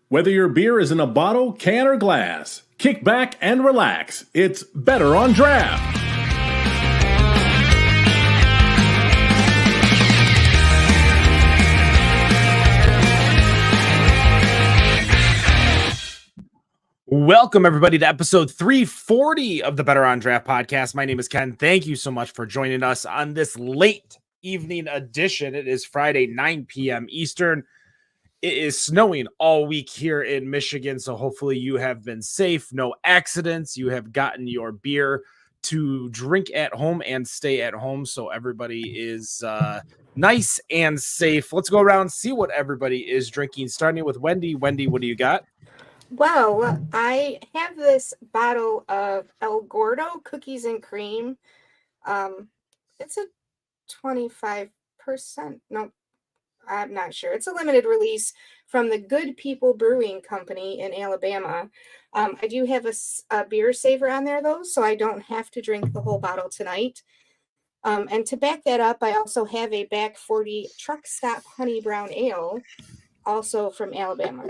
Whether your beer is in a bottle, can, or glass, kick back and relax. It's Better on Draft. Welcome, everybody, to episode 340 of the Better on Draft podcast. My name is Ken. Thank you so much for joining us on this late evening edition. It is Friday, 9 p.m. Eastern. It is snowing all week here in Michigan, so hopefully you have been safe, no accidents. You have gotten your beer to drink at home and stay at home, so everybody is nice and safe. Let's go around and see what everybody is drinking, starting with Wendy. Wendy, what do you got? Well, I have this bottle of El Gordo cookies and cream. It's a 25%. No, I'm not sure. It's a limited release from the Good People Brewing Company in Alabama. I do have a beer saver on there, though, so I don't have to drink the whole bottle tonight. And to back that up, I also have a Back 40 Truck Stop Honey Brown Ale, also from Alabama.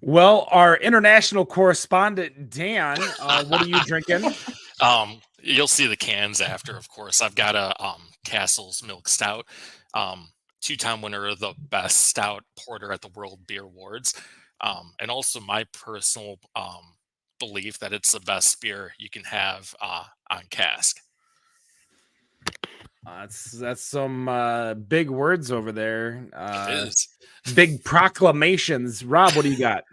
Well, our international correspondent, Dan, what are you drinking? You'll see the cans after, of course. I've got a Castle's Milk Stout, two-time winner of the best stout porter at the World Beer Awards, and also my personal belief that it's the best beer you can have on cask. That's some big words over there. It is. Big proclamations. Rob, what do you got?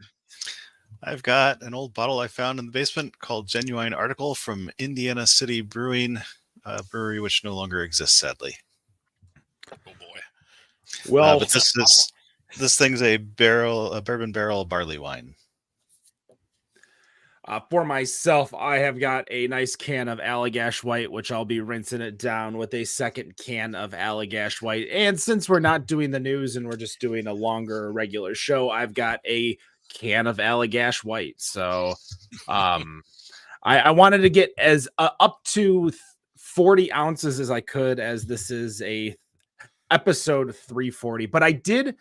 I've got an old bottle I found in the basement called Genuine Article from Indiana City Brewing, a brewery which no longer exists, sadly. Oh boy! Well, but this thing's a bourbon barrel barley wine. For myself, I have got a nice can of Allagash White, which I'll be rinsing it down with a second can of Allagash White. And since we're not doing the news and we're just doing a longer regular show, I've got a can of Allagash White. So I wanted to get as up to 40 ounces as I could, as this is a episode 340. But I did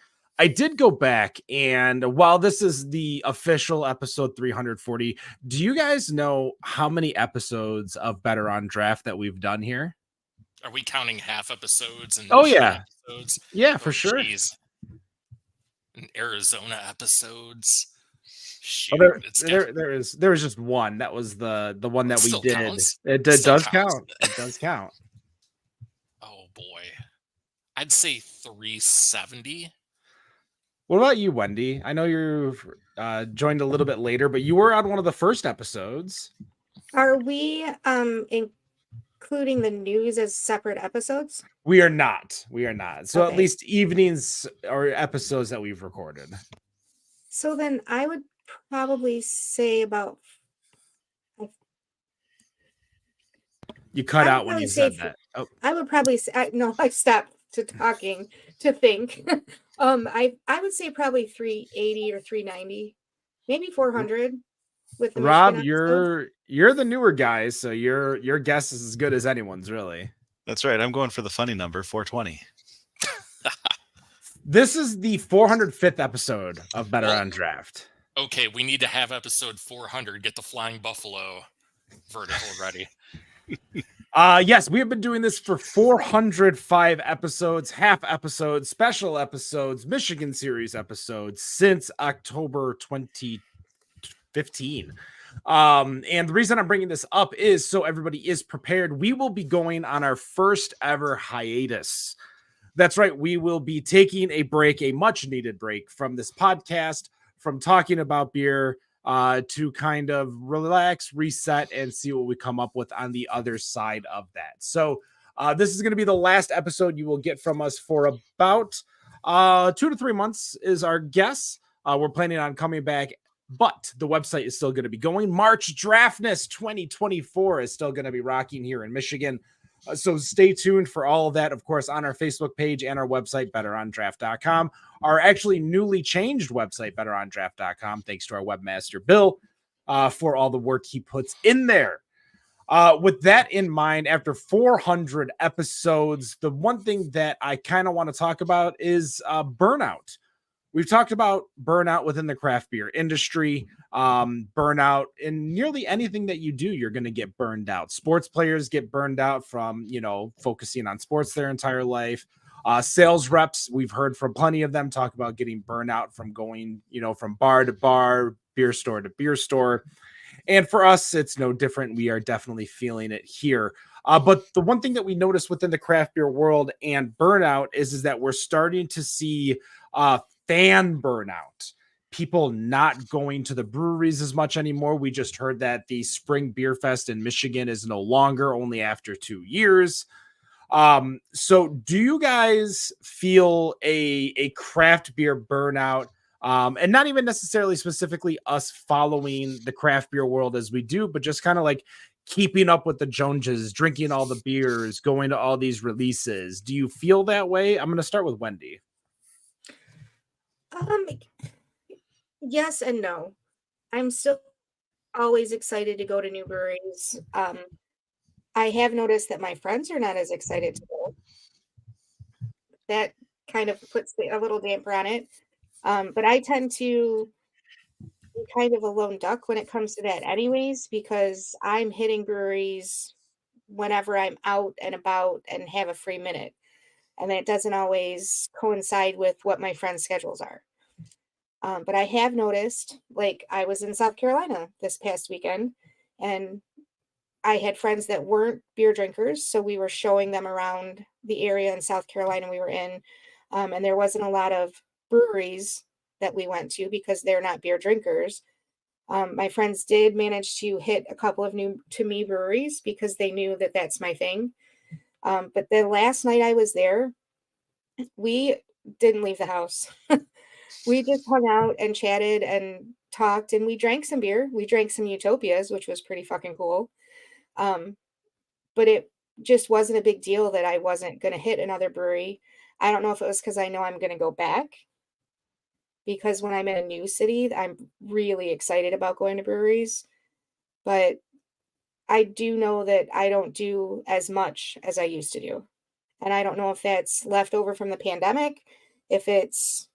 go back, and while this is the official episode 340, do you guys know how many episodes of Better on Draft that we've done here? Are we counting half episodes? And Episodes? Yeah, for sure. Geez. And Arizona episodes. Shoot, there was just one. That was the one that we did. Counts? It does count. It does count. Oh boy, I'd say 370. What about you, Wendy? I know you joined a little bit later, but you were on one of the first episodes. Are we including the news as separate episodes? We are not. So okay. At least evenings or episodes that we've recorded. So then I would probably say about... You cut out when you said that. Oh. I would probably say... No, I stopped talking to think. I would say probably 380 or 390, maybe 400. With the Rob, you're the newer guy, so your guess is as good as anyone's, really. That's right. I'm going for the funny number, 420. This is the 405th episode of Better on Draft. Okay, we need to have episode 400. Get the Flying Buffalo vertical ready. Yes, we have been doing this for 405 episodes, half episodes, special episodes, Michigan series episodes since October 2015. And the reason I'm bringing this up is so everybody is prepared. We will be going on our first ever hiatus. That's right. We will be taking a break, a much needed break from this podcast, from talking about beer, to kind of relax, reset, and see what we come up with on the other side of that. So this is going to be the last episode you will get from us for about 2 to 3 months is our guess. We're planning on coming back, but the website is still going to be going. March Draftness 2024 is still going to be rocking here in Michigan. So stay tuned for all of that, of course, on our Facebook page and our website, betterondraft.com. Our actually newly changed website, betterondraft.com, thanks to our webmaster, Bill, for all the work he puts in there. With that in mind, after 400 episodes, the one thing that I kind of want to talk about is burnout. we've talked about burnout within the craft beer industry, burnout in nearly anything that you do. You're going to get burned out. Sports players get burned out from, focusing on sports their entire life. Sales reps, we've heard from plenty of them talk about getting burnout from going, from bar to bar, beer store to beer store. And for us, it's no different. We are definitely feeling it here. But the one thing that we notice within the craft beer world and burnout is that we're starting to see fan burnout. People not going to the breweries as much anymore. We just heard that the Spring Beer Fest in Michigan is no longer, only after 2 years. So do you guys feel a craft beer burnout? And not even necessarily specifically us following the craft beer world as we do, but just kind of like keeping up with the Joneses, drinking all the beers, going to all these releases. Do you feel that way? I'm going to start with Wendy. Um, yes and no. I'm still always excited to go to new breweries. I have noticed that my friends are not as excited to go. That kind of puts a little damper on it. But I tend to be kind of a lone duck when it comes to that anyways, because I'm hitting breweries whenever I'm out and about and have a free minute. And that doesn't always coincide with what my friends' schedules are. But I have noticed, like I was in South Carolina this past weekend, and I had friends that weren't beer drinkers, so we were showing them around the area in South Carolina we were in, and there wasn't a lot of breweries that we went to because they're not beer drinkers. My friends did manage to hit a couple of new to me breweries because they knew that that's my thing. But the last night I was there, we didn't leave the house. We just hung out and chatted and talked, and we drank some beer. We drank some Utopias, which was pretty fucking cool. Um, but it just wasn't a big deal that I wasn't going to hit another brewery. I don't know if it was because I know I'm going to go back, because when I'm in a new city, I'm really excited about going to breweries. But I do know that I don't do as much as I used to do. And I don't know if that's left over from the pandemic, if it's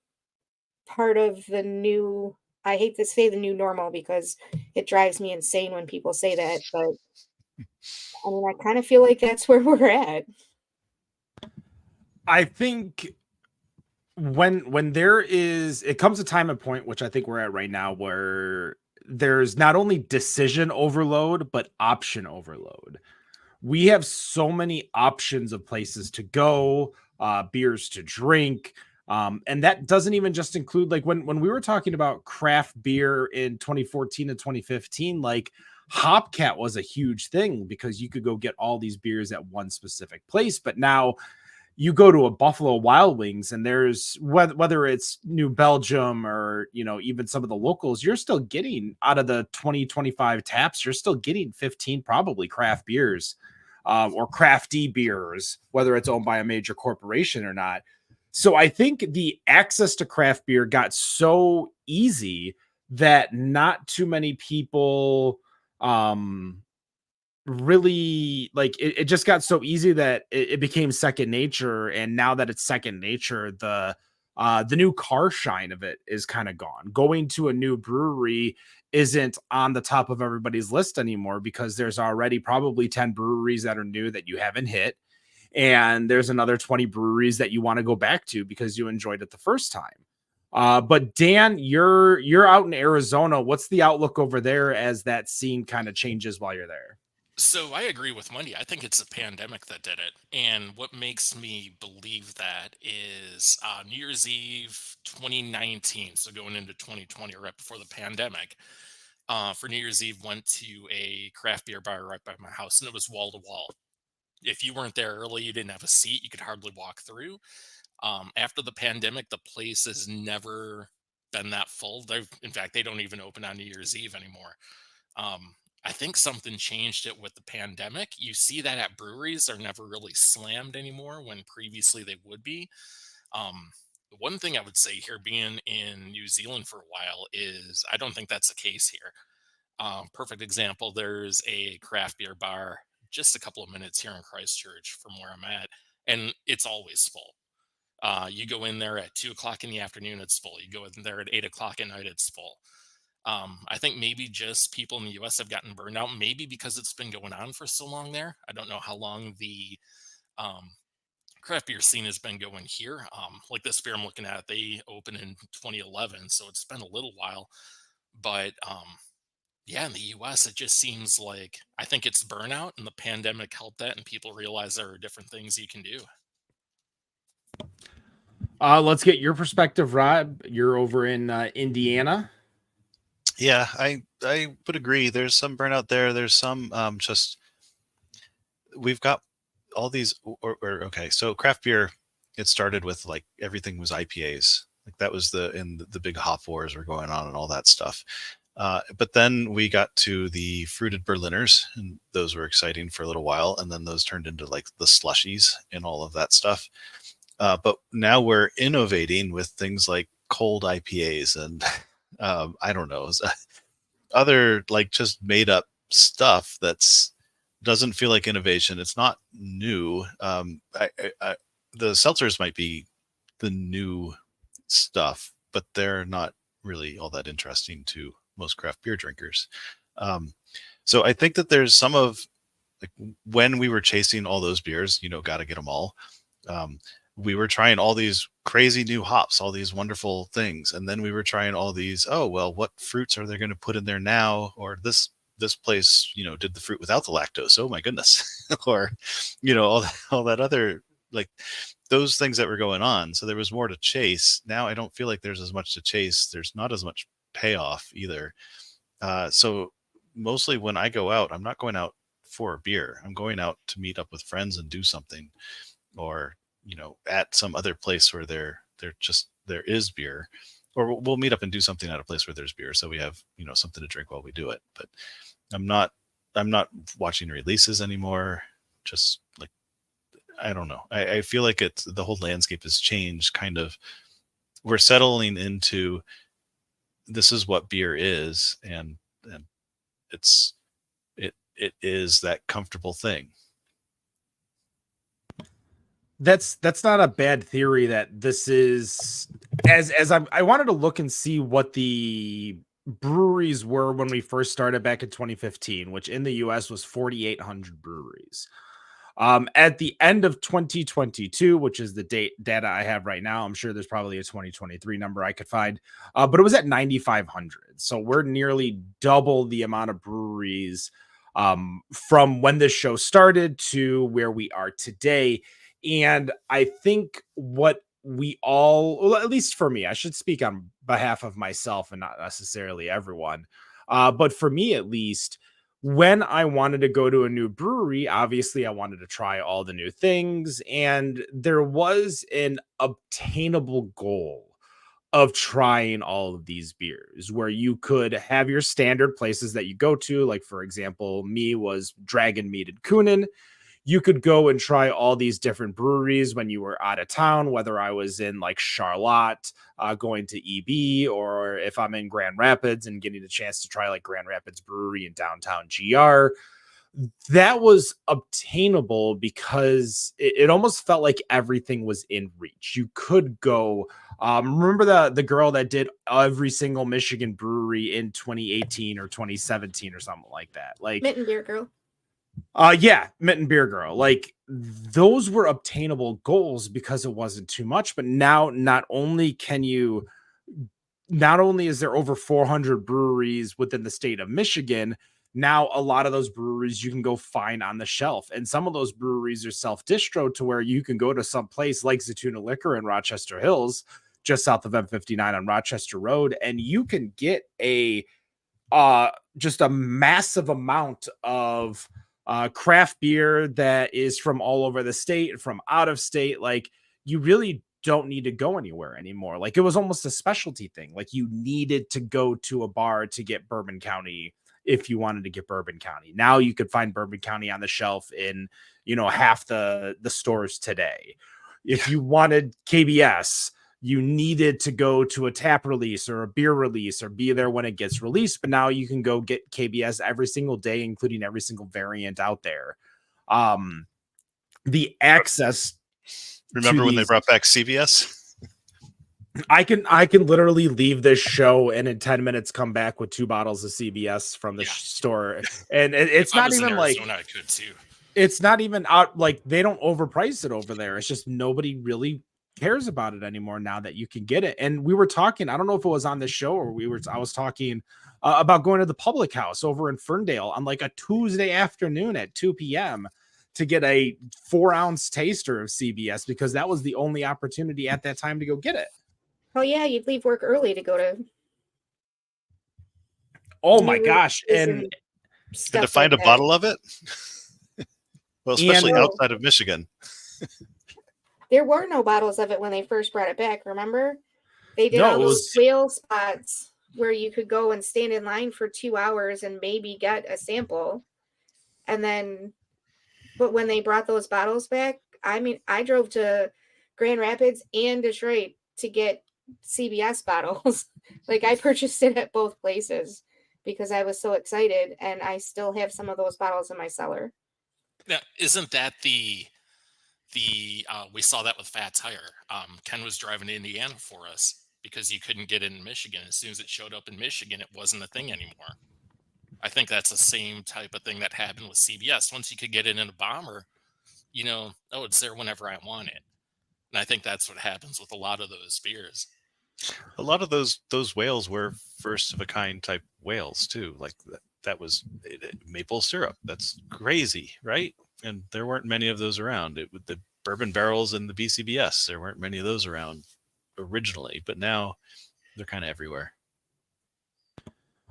part of the new, I hate to say the new normal because it drives me insane when people say that, but I mean, I kind of feel like that's where we're at. I think when there is, it comes a time and point, which I think we're at right now, where there's not only decision overload but option overload. We have so many options of places to go, beers to drink, and that doesn't even just include, like, when we were talking about craft beer in 2014 and 2015, like Hopcat was a huge thing because you could go get all these beers at one specific place. But now you go to a Buffalo Wild Wings and there's, whether it's New Belgium or, even some of the locals, you're still getting, out of the 20-25 taps, you're still getting 15 probably craft beers, or crafty beers, whether it's owned by a major corporation or not. So I think the access to craft beer got so easy that not too many people, really, like, it just got so easy that it became second nature. And now that it's second nature, the new car shine of it is kind of gone. Going to a new brewery isn't on the top of everybody's list anymore because there's already probably 10 breweries that are new that you haven't hit, and there's another 20 breweries that you want to go back to because you enjoyed it the first time. But Dan, you're out in Arizona. What's the outlook over there as that scene kind of changes while you're there? So I agree with Wendy. I think it's the pandemic that did it. And what makes me believe that is New Year's Eve 2019. So going into 2020, right before the pandemic, for New Year's Eve, went to a craft beer bar right by my house, and it was wall to wall. If you weren't there early, you didn't have a seat, you could hardly walk through. After the pandemic, the place has never been that full. In fact, they don't even open on New Year's Eve anymore. Um, I think something changed it with the pandemic. You see that at breweries, they're never really slammed anymore when previously they would be. The one thing I would say here, being in New Zealand for a while, is I don't think that's the case here. Perfect example, there's a craft beer bar just a couple of minutes here in Christchurch from where I'm at, and it's always full. You go in there at 2 o'clock in the afternoon, it's full. You go in there at 8 o'clock at night, it's full. I think maybe just people in the US have gotten burned out, maybe because it's been going on for so long there. I don't know how long the um, craft beer scene has been going here. Like this beer I'm looking at, they opened in 2011, so it's been a little while. But yeah, in the US, it just seems like I think it's burnout, and the pandemic helped that, and people realize there are different things you can do. Let's get your perspective, Rob. You're over in Indiana. Yeah, I would agree. There's some burnout there. There's some just we've got all these okay. So craft beer, it started with like everything was IPAs. Like that was the big hop wars were going on and all that stuff. But then we got to the fruited Berliners, and those were exciting for a little while, and then those turned into like the slushies and all of that stuff. But now we're innovating with things like cold IPAs and I don't know, other like just made up stuff that's doesn't feel like innovation. It's not new. The seltzers might be the new stuff, but they're not really all that interesting to most craft beer drinkers. So I think that there's some of like when we were chasing all those beers, got to get them all. We were trying all these crazy new hops, all these wonderful things, and then we were trying all these. Oh well, what fruits are they going to put in there now? Or this place, did the fruit without the lactose. Oh my goodness, or all that other like those things that were going on. So there was more to chase. Now I don't feel like there's as much to chase. There's not as much payoff either. So mostly when I go out, I'm not going out for a beer. I'm going out to meet up with friends and do something, or at some other place where there is beer, or we'll meet up and do something at a place where there's beer, so we have something to drink while we do it. But I'm not watching releases anymore. Just like I don't know. I feel like it's the whole landscape has changed. Kind of, we're settling into this is what beer is, and it is that comfortable thing. That's not a bad theory. That this is I wanted to look and see what the breweries were when we first started back in 2015, which in the US was 4,800 breweries. At the end of 2022, which is the data I have right now, I'm sure there's probably a 2023 number I could find, but it was at 9,500. So we're nearly double the amount of breweries from when this show started to where we are today. And I think what we all, well, at least for me, I should speak on behalf of myself and not necessarily everyone. But for me, at least, when I wanted to go to a new brewery, obviously I wanted to try all the new things. And there was an obtainable goal of trying all of these beers where you could have your standard places that you go to. Like, for example, me was Dragon Mead and Kunin. You could go and try all these different breweries when you were out of town, whether I was in like Charlotte, going to EB, or if I'm in Grand Rapids and getting a chance to try like Grand Rapids Brewery in downtown GR. That was obtainable because it almost felt like everything was in reach. You could go. Remember the girl that did every single Michigan brewery in 2018 or 2017 or something like that? Like Mitten Beer Girl. Yeah, Mitten Beer Girl. Like those were obtainable goals because it wasn't too much. But now not only is there over 400 breweries within the state of Michigan, now a lot of those breweries you can go find on the shelf. And some of those breweries are self-distro to where you can go to some place like Zatuna Liquor in Rochester Hills, just south of M59 on Rochester Road, and you can get just a massive amount of craft beer that is from all over the state, from out of state. Like you really don't need to go anywhere anymore. Like it was almost a specialty thing. Like you needed to go to a bar to get Bourbon County if you wanted to get Bourbon County. Now you could find Bourbon County on the shelf in, half the stores today. If you wanted KBS, you needed to go to a tap release or a beer release or be there when it gets released. But now you can go get KBS every single day, including every single variant out there. The access. Remember when they these. brought back CBS? I can literally leave this show and in 10 minutes come back with 2 bottles of CBS from the Yeah. store. And it's If I not was in even like Arizona, I could too. it's not even out, like they don't overprice it over there. It's just nobody really cares about it anymore now that you can get it. And we were talking, I don't know if it was on this show or I was talking about going to the Public House over in Ferndale on like a Tuesday afternoon at 2 p.m. to get a 4-ounce taster of CBS because that was the only opportunity at that time to go get it. Oh yeah, you'd leave work early to go to. Oh my gosh. And And stuff to find like a bottle of it? Well, especially And- outside of Michigan. There were no bottles of it when they first brought it back, remember? They did No, all it those was- whale spots where you could go and stand in line for 2 hours and maybe get a sample. And then, but when they brought those bottles back, I mean, I drove to Grand Rapids and Detroit to get CBS bottles. Like I purchased it at both places because I was so excited, and I still have some of those bottles in my cellar. Now, isn't that the we saw that with Fat Tire? Ken was driving to Indiana for us because you couldn't get it in Michigan. As soon as it showed up in Michigan, it wasn't a thing anymore. I think that's the same type of thing that happened with CBS. Once you could get it in a bomber, oh, it's there whenever I want it. And I think that's what happens with a lot of those beers. A lot of those whales were first of a kind type whales too. Like that was maple syrup. That's crazy, right? And there weren't many of those around. With the bourbon barrels and the BCBS, there weren't many of those around originally, but now they're kind of everywhere.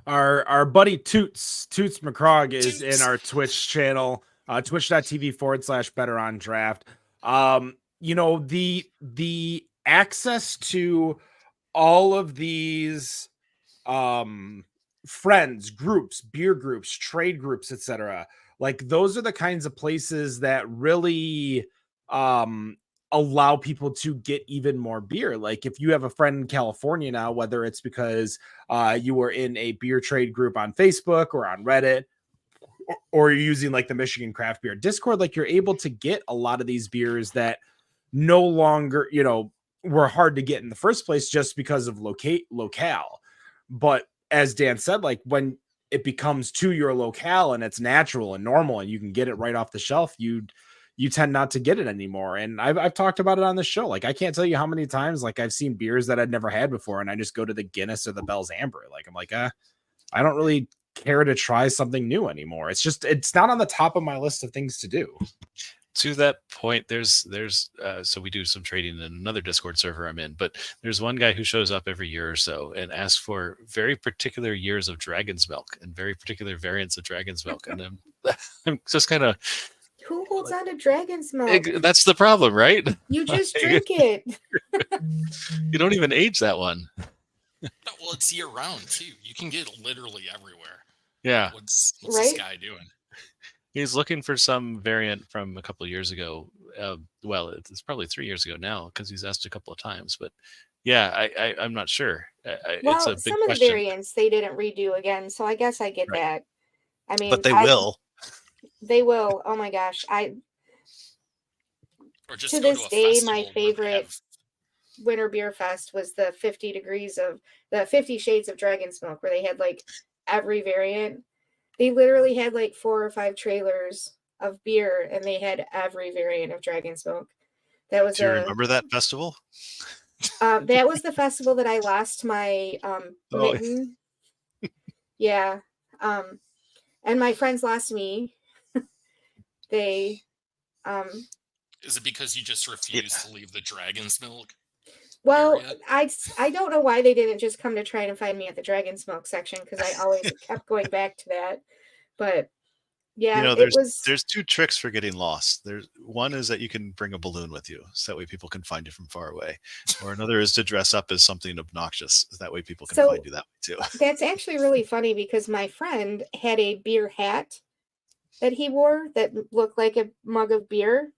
Our buddy Toots McCrog is Toots. in our Twitch channel, twitch.tv/better on draft. The access to all of these friends, groups, beer groups, trade groups, etc. Like those are the kinds of places that really allow people to get even more beer. Like if you have a friend in California now, whether it's because you were in a beer trade group on Facebook or on Reddit, or you're using like the Michigan Craft Beer Discord, like you're able to get a lot of these beers that no longer, were hard to get in the first place just because of locale. But as Dan said, like when it becomes to your locale and it's natural and normal and you can get it right off the shelf, you tend not to get it anymore. And I've talked about it on the show. Like I can't tell you how many times like I've seen beers that I'd never had before and I just go to the Guinness or the Bell's Amber. Like I'm like, I don't really care to try something new anymore. It's not on the top of my list of things to do. To that point, there's so we do some trading in another Discord server I'm in, but there's one guy who shows up every year or so and asks for very particular years of Dragon's Milk and very particular variants of Dragon's Milk. And I'm just kind of, Who holds on to Dragon's Milk? that's the problem, right? You just drink it. You don't even age that one. Well, it's year round too. You can get it literally everywhere. Yeah. What's Right? this guy doing? He's looking for some variant from a couple of years ago. Well, it's probably 3 years ago now because he's asked a couple of times. But yeah, I'm not sure. Well, It's a big some of the question. variants they didn't redo again, so I guess I get Right. that. I mean, But they will. They will. Oh my gosh! Or just To go this to a day, festival my where they favorite have- Winter Beer Fest was the 50 Shades of Dragon's Milk, where they had like every variant. They literally had like 4 or 5 trailers of beer, and they had every variant of Dragon's Milk. That was Do you remember that festival? that was the festival that I lost my Oh. mitten. Yeah. And my friends lost me. They Is it because you just refuse to leave the Dragon's Milk? well, area? I don't know why they didn't just come to try and find me at the Dragon's Milk section, because I always kept going back to that. But yeah, it was there's 2 tricks for getting lost. There's one is that you can bring a balloon with you, so that way people can find you from far away, or another is to dress up as something obnoxious, so that way people can So- find you that way too. that's actually really funny, because my friend had a beer hat that he wore that looked like a mug of beer,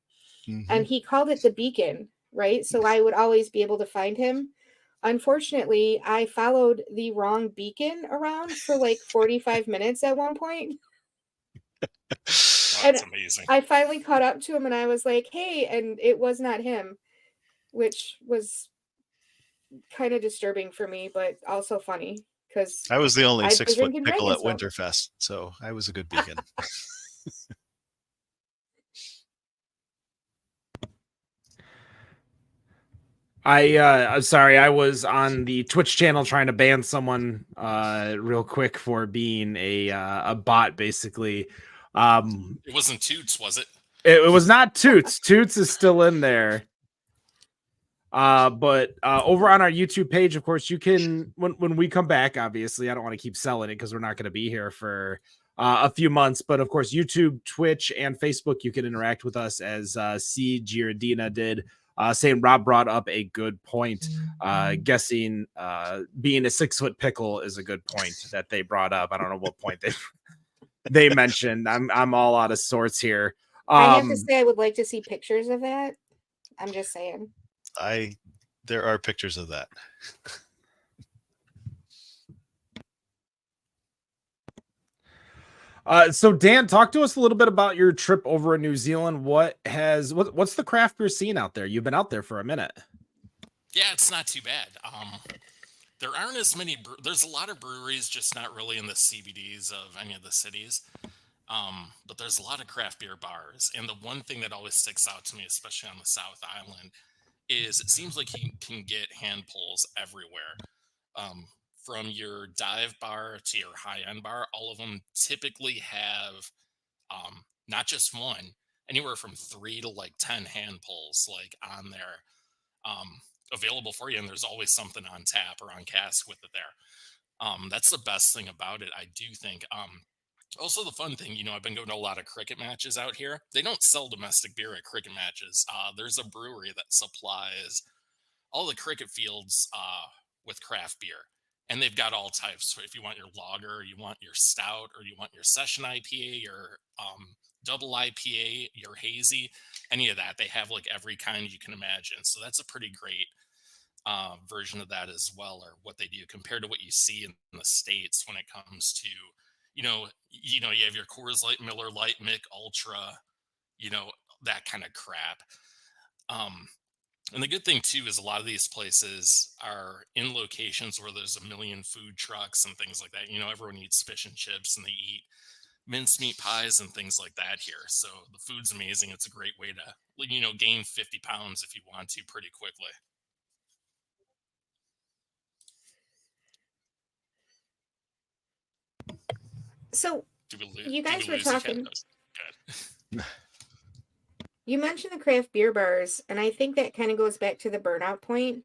Mhm. and he called it the Beacon, right? So I would always be able to find him. Unfortunately, I followed the wrong beacon around for like 45 minutes at one point. Oh, And that's amazing. I finally caught up to him and I was like, hey, and it was not him. which was kind of disturbing for me, but also funny because I was the only I've been 6 foot drinking pickle at Dragon's Milk. Winterfest, so I was a good beacon. I'm sorry, I was on the Twitch channel trying to ban someone real quick for being a bot, basically. It wasn't Toots, was it? It was not Toots. Toots is still in there. But over on our YouTube page, of course, you can when we come back, obviously, I don't want to keep selling it because we're not going to be here for a few months. But of course, YouTube, Twitch, and Facebook, you can interact with us as C. Giardina did. Saying Rob brought up a good point. Guessing being a 6 foot pickle is a good point that they brought up. I don't know what point they mentioned. I'm all out of sorts here. I have to say, I would like to see pictures of that. I'm just saying. There are pictures of that. So Dan, talk to us a little bit about your trip over in New Zealand. What's the craft beer scene out there? You've been out there for a minute. Yeah, it's not too bad. There aren't as many. There's a lot of breweries, just not really in the CBDs of any of the cities. But there's a lot of craft beer bars, and the one thing that always sticks out to me, especially on the South Island, is it seems like you can get hand pulls everywhere. From your dive bar to your high-end bar, all of them typically have not just one, anywhere from 3 to like 10 hand pulls like on there available for you, and there's always something on tap or on cask with it there. That's the best thing about it, I do think. Also, the fun thing, I've been going to a lot of cricket matches out here. They don't sell domestic beer at cricket matches. There's a brewery that supplies all the cricket fields with craft beer. And they've got all types. So if you want your lager, you want your stout, or you want your session IPA, your double IPA, your hazy, any of that, they have like every kind you can imagine. So that's a pretty great version of that as well, or what they do compared to what you see in the States when it comes to, you have your Coors Light, Miller Lite, Mick Ultra, that kind of crap. And the good thing too is a lot of these places are in locations where there's a million food trucks and things like that. Everyone eats fish and chips and they eat mincemeat pies and things like that here. So the food's amazing. It's a great way to, gain 50 pounds if you want to pretty quickly. So you guys were talking. Good. You mentioned the craft beer bars, and I think that kind of goes back to the burnout point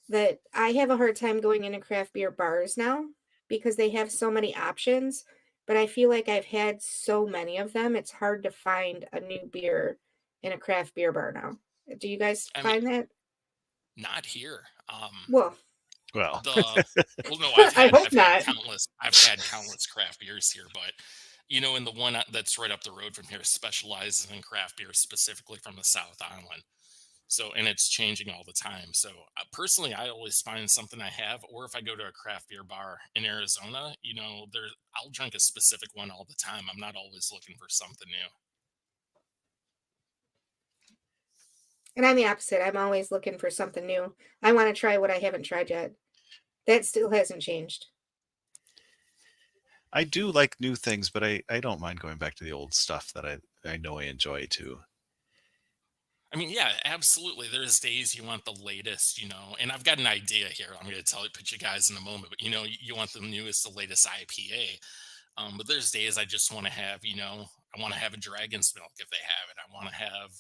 that I have a hard time going into craft beer bars now because they have so many options, but I feel like I've had so many of them, it's hard to find a new beer in a craft beer bar now. Do you guys find that? Not here. Well, no, I hope not. I've had countless craft beers here, but and the one that's right up the road from here specializes in craft beer specifically from the South Island. So, and it's changing all the time. So personally, I always find something I have, or if I go to a craft beer bar in Arizona, I'll drink a specific one all the time. I'm not always looking for something new. And I'm the opposite. I'm always looking for something new. I want to try what I haven't tried yet. That still hasn't changed. I do like new things, but I don't mind going back to the old stuff that I know I enjoy too. I mean, yeah, absolutely. There's days you want the latest, and I've got an idea here. I'm going to put you guys in a moment, but you want the newest, the latest IPA. But there's days I just want to have, I want to have a Dragon's Milk if they have it. I want to have,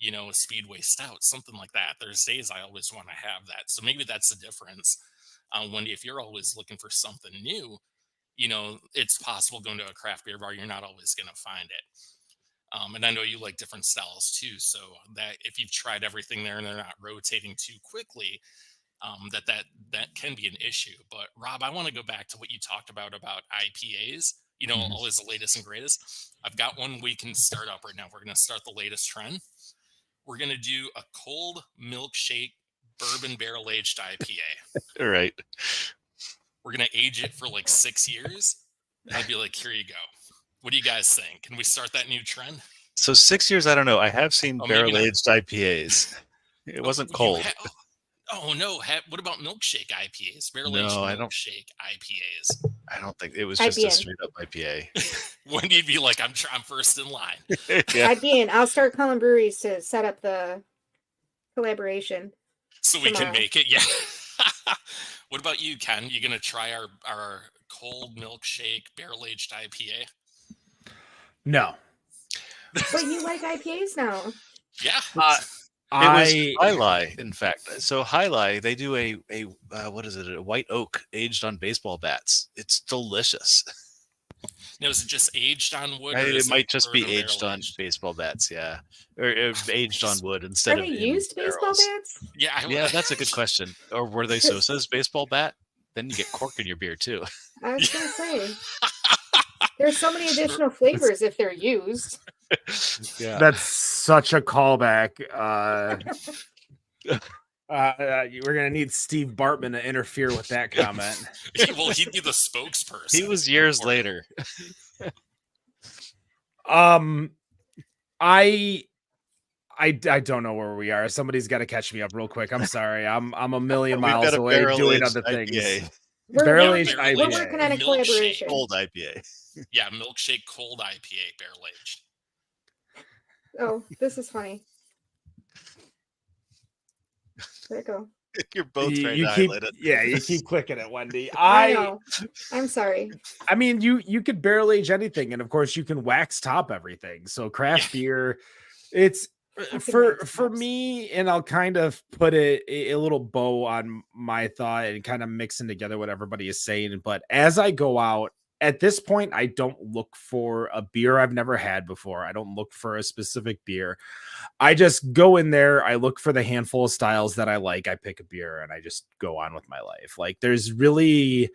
a Speedway Stout, something like that. There's days I always want to have that. So maybe that's the difference. Wendy, if you're always looking for something new, it's possible going to a craft beer bar, you're not always going to find it. And I know you like different styles too. So that if you've tried everything there and they're not rotating too quickly, that can be an issue. But Rob, I want to go back to what you talked about IPAs, always the latest and greatest. I've got one we can start up right now. We're going to start the latest trend. We're going to do a cold milkshake bourbon barrel aged IPA. All right. We're going to age it for like 6 years. And I'd be like, here you go. What do you guys think? Can we start that new trend? So 6 years, I don't know. I have seen barrel-aged IPAs. It wasn't You cold. oh no! What about milkshake IPAs? Barrel aged No, I don't. milkshake IPAs. I don't think it was just a IPA. straight up IPA. Wendy'd be like, I'm first in line. Yeah. I'd be in. I'll start calling breweries to set up the collaboration. So we can Tomorrow. make it. Yeah. What about you, Ken? You gonna try our cold milkshake barrel aged IPA? No. But you like IPAs now. Yeah. It was High Lie, in fact. So High Lie, they do a what is it? A white oak aged on baseball bats. It's delicious. Now, is it just aged on wood? Or It is might just be bourbon aged on barrel-aged? baseball bats, yeah, or aged on wood Are instead they of in used baseball barrels. bats? Yeah. Yeah, that's a good question. Or were they Sosa's baseball bat? Then you get cork in your beer too. I was gonna say. There's so many additional flavors if they're used. Yeah. That's such a callback. We're gonna need Steve Bartman to interfere with that comment. Well, he'd be the spokesperson. He was years Or- later. I don't know where we are. Somebody's got to catch me up real quick. I'm sorry. I'm a million We've miles got a away doing barrel-aged other things. IPA. Barrel-aged We're IPA. working on a Milkshake. collaboration. Cold IPA. Yeah, milkshake cold IPA barrel aged. Oh, this is funny. There you go. You're both trying You to keep, highlight it. yeah, you keep clicking it, Wendy. I know. I'm sorry. I mean, you could barrel age anything, and of course, you can wax top everything. So craft beer, it's for me, and I'll kind of put a little bow on my thought and kind of mixing together what everybody is saying. But as I go out, at this point, I don't look for a beer I've never had before. I don't look for a specific beer. I just go in there. I look for the handful of styles that I like. I pick a beer and I just go on with my life. Like there's really,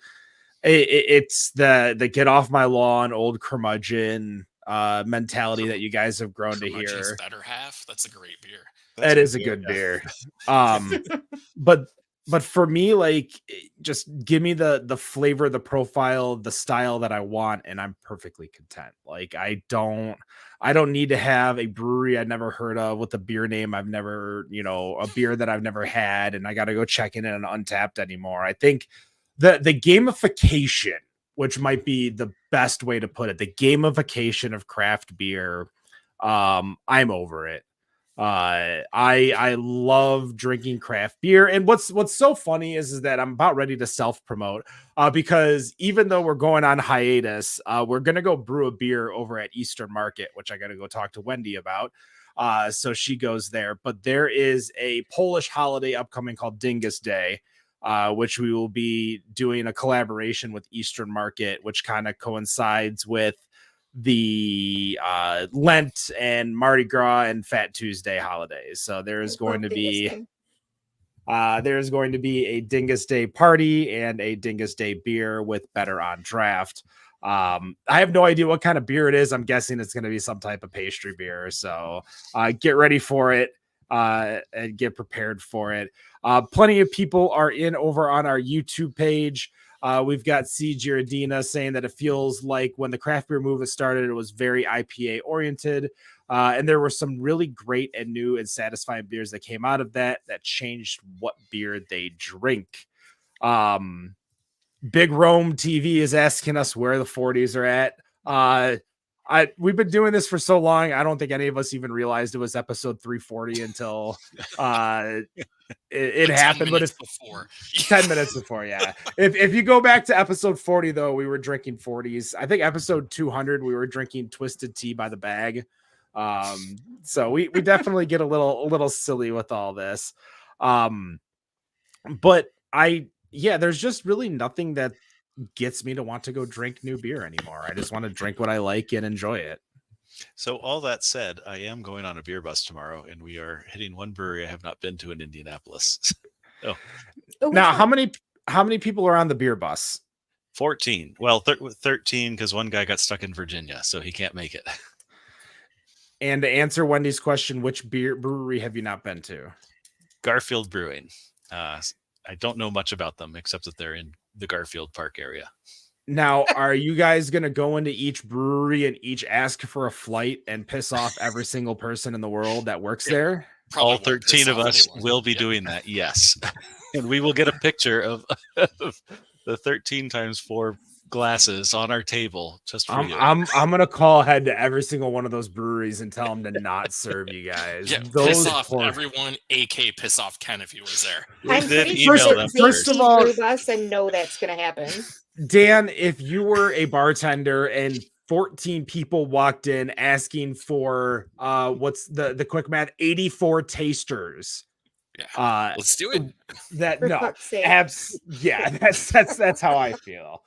it's the get off my lawn, old curmudgeon mentality that you guys have grown to Curmudgeon's hear. Better Half. That's a great beer. That is a good beer. But for me, like, just give me the flavor, the profile, the style that I want, and I'm perfectly content. Like I don't need to have a brewery I've never heard of with a beer name I've never, a beer that I've never had, and I got to go check in an Untapped anymore. I think the gamification, which might be the best way to put it, the gamification of craft beer, I'm over it. I love drinking craft beer, and what's so funny is that I'm about ready to self-promote because even though we're going on hiatus, we're gonna go brew a beer over at Eastern Market, which I gotta go talk to Wendy about. So she goes there, but there is a Polish holiday upcoming called Dingus Day, which we will be doing a collaboration with Eastern Market, which kind of coincides with the Lent and Mardi Gras and Fat Tuesday holidays. So there's going to be a Dingus Day party and a Dingus Day beer with Better on Draft. I have no idea what kind of beer it is. I'm guessing it's going to be some type of pastry beer. So get ready for it and get prepared for it. Plenty of people are in over on our YouTube page. We've got C. Giardina saying that it feels like when the craft beer movement started, it was very IPA oriented. And there were some really great and new and satisfying beers that came out of that changed what beer they drink. Big Rome TV is asking us where the 40s are at. We've been doing this for so long. I don't think any of us even realized it was episode 340 until it Like happened. 10 But minutes it's before. 10 minutes before, yeah. If you go back to episode 40, though, we were drinking 40s. I think episode 200, we were drinking Twisted Tea by the bag. So we definitely get a little silly with all this. But there's just really nothing that gets me to want to go drink new beer anymore. I just want to drink what I like and enjoy it. So all that said, I am going on a beer bus tomorrow, and we are hitting one brewery I have not been to in Indianapolis. Oh, Now, which how many people are on the beer bus? 14. Well, 13 because one guy got stuck in Virginia, so he can't make it. And to answer Wendy's question, which brewery have you not been to? Garfield Brewing. I don't know much about them except that they're in the Garfield Park area. Now, are you guys going to go into each brewery and each ask for a flight and piss off every single person in the world that works there? all probably won't piss 13 of off us anyone. will be Yep. doing that. Yes. And we will get a picture of the 13 times 4 glasses on our table just for you. I'm gonna call ahead to every single one of those breweries and tell them to not serve you guys. Yeah, Those piss off poor- everyone, AK piss off Ken if he was there. We I'm did pretty email sure them that they first of see all- Brew Bus and know that's going to happen. Dan, if you were a bartender and 14 people walked in asking for what's the quick math, 84 tasters. Yeah, let's do it. That For no, fuck's sake. yeah, that's how I feel.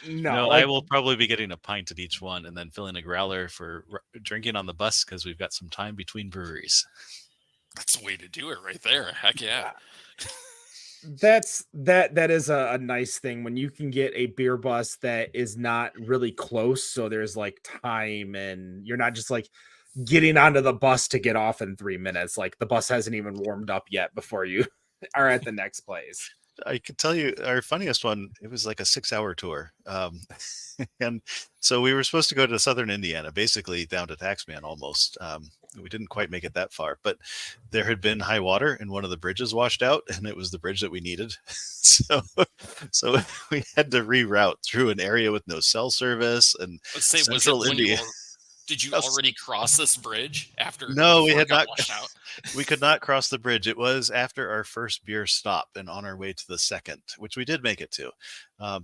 No, like, I will probably be getting a pint of each one and then filling a growler for drinking on the bus because we've got some time between breweries. That's the way to do it right there. Heck yeah. that is a nice thing when you can get a beer bus that is not really close, so there's like time and you're not just like getting onto the bus to get off in 3 minutes. Like the bus hasn't even warmed up yet before you are at the next place. I could tell you our funniest one, it was like a 6-hour tour. And so we were supposed to go to southern Indiana, basically down to Taxman almost. We didn't quite make it that far, but there had been high water and one of the bridges washed out, and it was the bridge that we needed. So we had to reroute through an area with no cell service and Let's say, central was it when India. did you already cross this bridge after? No, we before it had got not. washed out? We could not cross the bridge. It was after our first beer stop and on our way to the second, which we did make it to.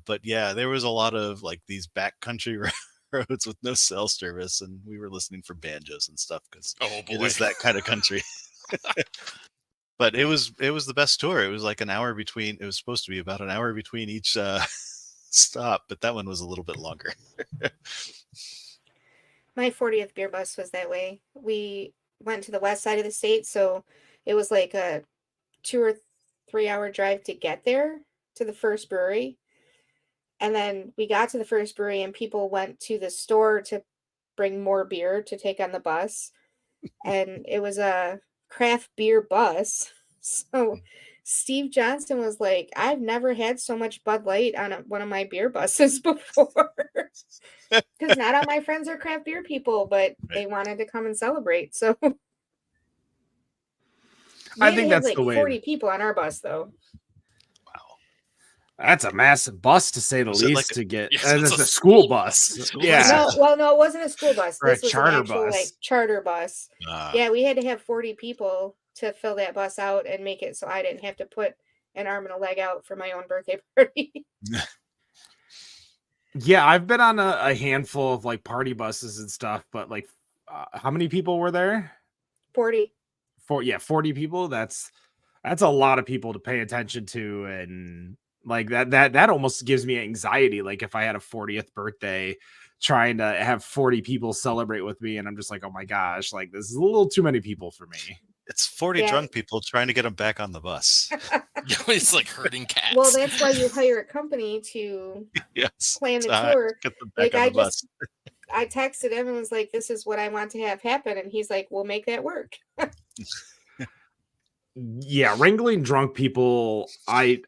But yeah, there was a lot of like these backcountry roads with no cell service, and we were listening for banjos and stuff because Oh it boy. is that kind of country. But it was the best tour. It was like an hour between. It was supposed to be about an hour between each stop, but that one was a little bit longer. My 40th beer bus was that way. We went to the west side of the state, so it was like a 2 or 3 hour drive to get there to the first brewery. And then we got to the first brewery and people went to the store to bring more beer to take on the bus. And it was a craft beer bus. So Steve Johnson was like, I've never had so much Bud Light on one of my beer buses before. Because not all my friends are craft beer people, but they wanted to come and celebrate. So I think that's like the way. 40 people on our bus, though. That's a massive bus, to say the Was it least, like to get. Yes, And it's it's a a school school bus. bus. School Yeah. bus. No, it wasn't a school bus. Or a This was charter an actual bus. like charter bus. Yeah, we had to have 40 people to fill that bus out and make it so I didn't have to put an arm and a leg out for my own birthday party. Yeah, I've been on a handful of like party buses and stuff, but like, how many people were there? 40. 40 people. That's a lot of people to pay attention to, and like that almost gives me anxiety. Like if I had a 40th birthday, trying to have 40 people celebrate with me, and I'm just like, oh my gosh, like this is a little too many people for me. It's 40 Yeah. drunk people trying to get them back on the bus. It's like herding cats. Well, that's why you hire a company to Yes. plan the to tour. Get them back Like on the bus. I texted him and was like, this is what I want to have happen. And he's like, we'll make that work. Yeah, wrangling drunk people, I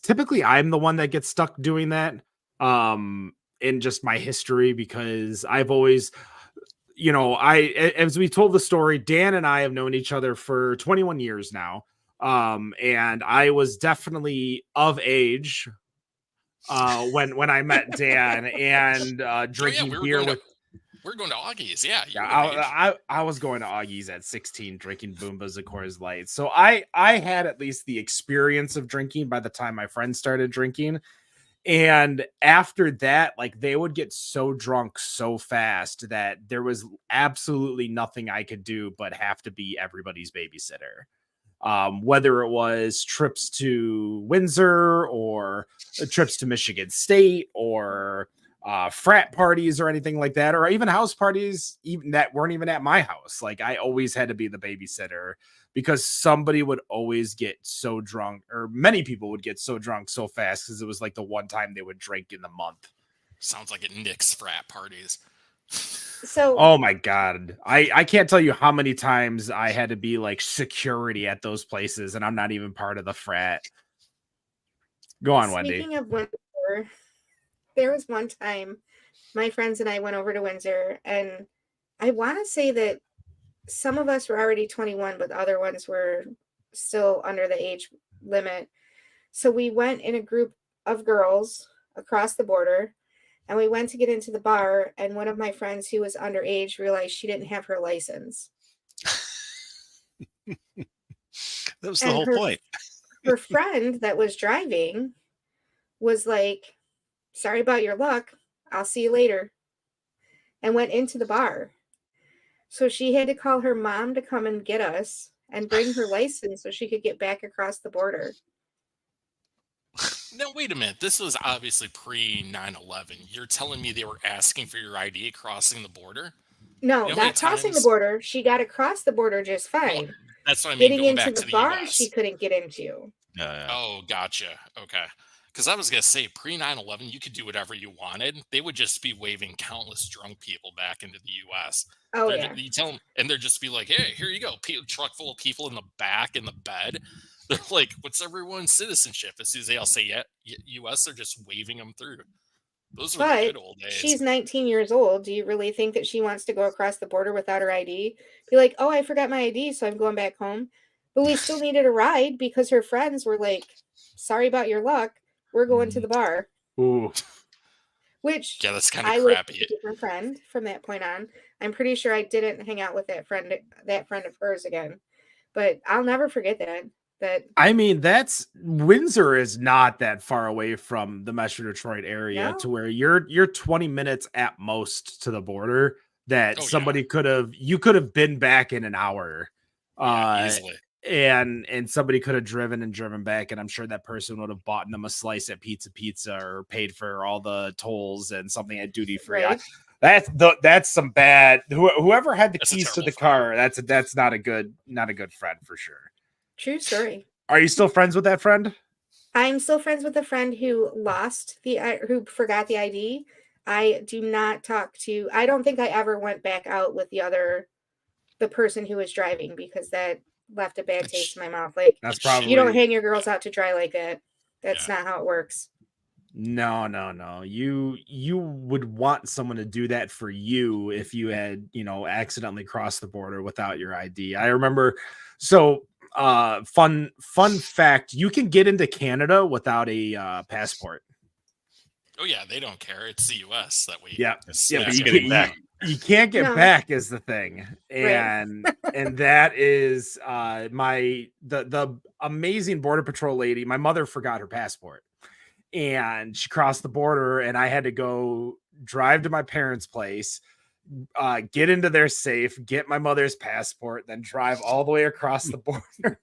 typically I'm the one that gets stuck doing that in just my history, because I've always, as we told the story, Dan and I have known each other for 21 years now, and I was definitely of age when I met Dan, and drinking beer with. We're going to Augie's. Yeah. I was going to Augie's at 16, drinking Boombas and Coors Light. So I had at least the experience of drinking by the time my friends started drinking. And after that, like they would get so drunk so fast that there was absolutely nothing I could do but have to be everybody's babysitter. Whether it was trips to Windsor or trips to Michigan State or frat parties or anything like that, or even house parties, even that weren't even at my house. Like I always had to be the babysitter, because somebody would always get so drunk, or many people would get so drunk so fast, because it was like the one time they would drink in the month. Sounds like at Nick's frat parties. So, oh my God. I can't tell you how many times I had to be like security at those places, and I'm not even part of the frat. Go on, Wendy. Speaking of Windsor, there was one time my friends and I went over to Windsor, and I want to say that some of us were already 21, but the other ones were still under the age limit. So we went in a group of girls across the border, and we went to get into the bar, and one of my friends who was underage realized she didn't have her license. That was the And whole point. her friend that was driving was like, sorry about your luck. I'll see you later. And went into the bar. So she had to call her mom to come and get us and bring her license so she could get back across the border. No, wait a minute. This was obviously pre 9/11. You're telling me they were asking for your ID crossing the border? No, You know how many not crossing the times- border. She got across the border just Well, fine. that's what I mean. Getting Going into back the to the bar, US. she couldn't get into. Yeah. Oh, gotcha. Okay. Because I was going to say, pre 9/11, you could do whatever you wanted. They would just be waving countless drunk people back into the US. Oh, yeah. You tell them, and they'd just be like, hey, here you go. Truck full of people in the back in the bed. They're like, what's everyone's citizenship? As soon as they all say, yeah, US, they're just waving them through. Those were the But good old days. she's 19 years old. Do you really think that she wants to go across the border without her ID? Be like, oh, I forgot my ID, so I'm going back home. But we still needed a ride because her friends were like, sorry about your luck. We're going to the bar. Ooh. Which Yeah, that's kind I of would crappy. have a different friend from that point on. I'm pretty sure I didn't hang out with that friend of hers again. But I'll never forget that. I mean, Windsor is not that far away from the Metro Detroit area No. to where you're 20 minutes at most to the border that Oh, yeah. somebody you could have been back in an hour. Easily. And somebody could have driven back, and I'm sure that person would have bought them a slice at Pizza or paid for all the tolls and something at duty free. Right. That's some bad. Whoever had the That's a keys to the terrible car, that's not a good friend for sure. True story. Are you still friends with that friend? I'm still friends with a friend who who forgot the ID. I do not talk to. I don't think I ever went back out with the person who was driving because that left a bad taste in my mouth. Like, That's Shit. probably you don't hang your girls out to dry like that. That's Yeah. not how it works. No. You would want someone to do that for you if you had, accidentally crossed the border without your ID. I remember. So, fun fact: you can get into Canada without a passport. Oh, yeah, they don't care. It's the US that we. Yeah, but It's you getting can't, back. you can't get No. back is the thing, Right. and that is the amazing border patrol lady. My mother forgot her passport, and she crossed the border, and I had to go drive to my parents' place, get into their safe, get my mother's passport, then drive all the way across the border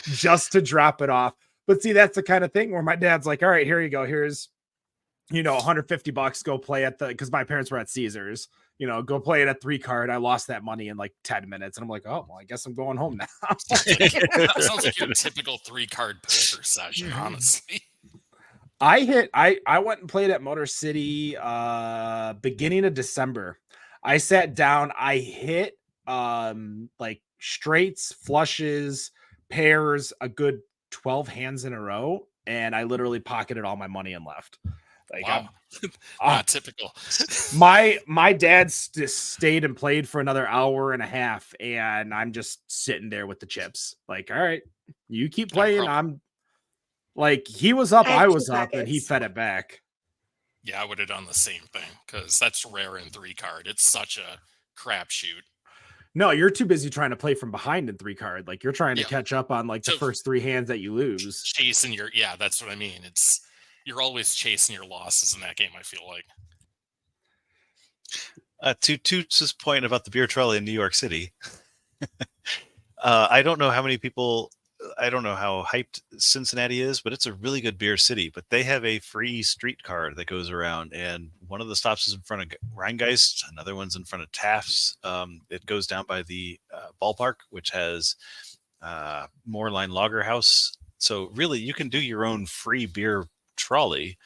just to drop it off. But see, that's the kind of thing where my dad's like, all right, here you go. Here's, $150, go play because my parents were at Caesars, go play it at 3 card. I lost that money in like 10 minutes. And I'm like, oh, well, I guess I'm going home now. That sounds like your typical 3-card poker session, honestly. I went and played at Motor City beginning of December. I sat down, I hit like straights, flushes, pairs, a good 12 hands in a row, and I literally pocketed all my money and left. Like, Wow. Not typical. my dad stayed and played for another hour and a half, and I'm just sitting there with the chips. Like, all right, you keep playing. I'm like, he was up, I was up, and he fed it back. Yeah, I would have done the same thing because that's rare in 3-card. It's such a crapshoot. No, you're too busy trying to play from behind in 3-card. Like, you're trying to Yeah. catch up on like the So- first 3 hands that you lose. Chasing that's what I mean. You're always chasing your losses in that game, I feel like. To Toots' point about the beer trolley in New York City, I don't know how many people, I don't know how hyped Cincinnati is, but it's a really good beer city. But they have a free streetcar that goes around, and one of the stops is in front of Rheingeist, another one's in front of Taft's. It goes down by the ballpark, which has Moorline Lager House. So really, you can do your own free beer trolley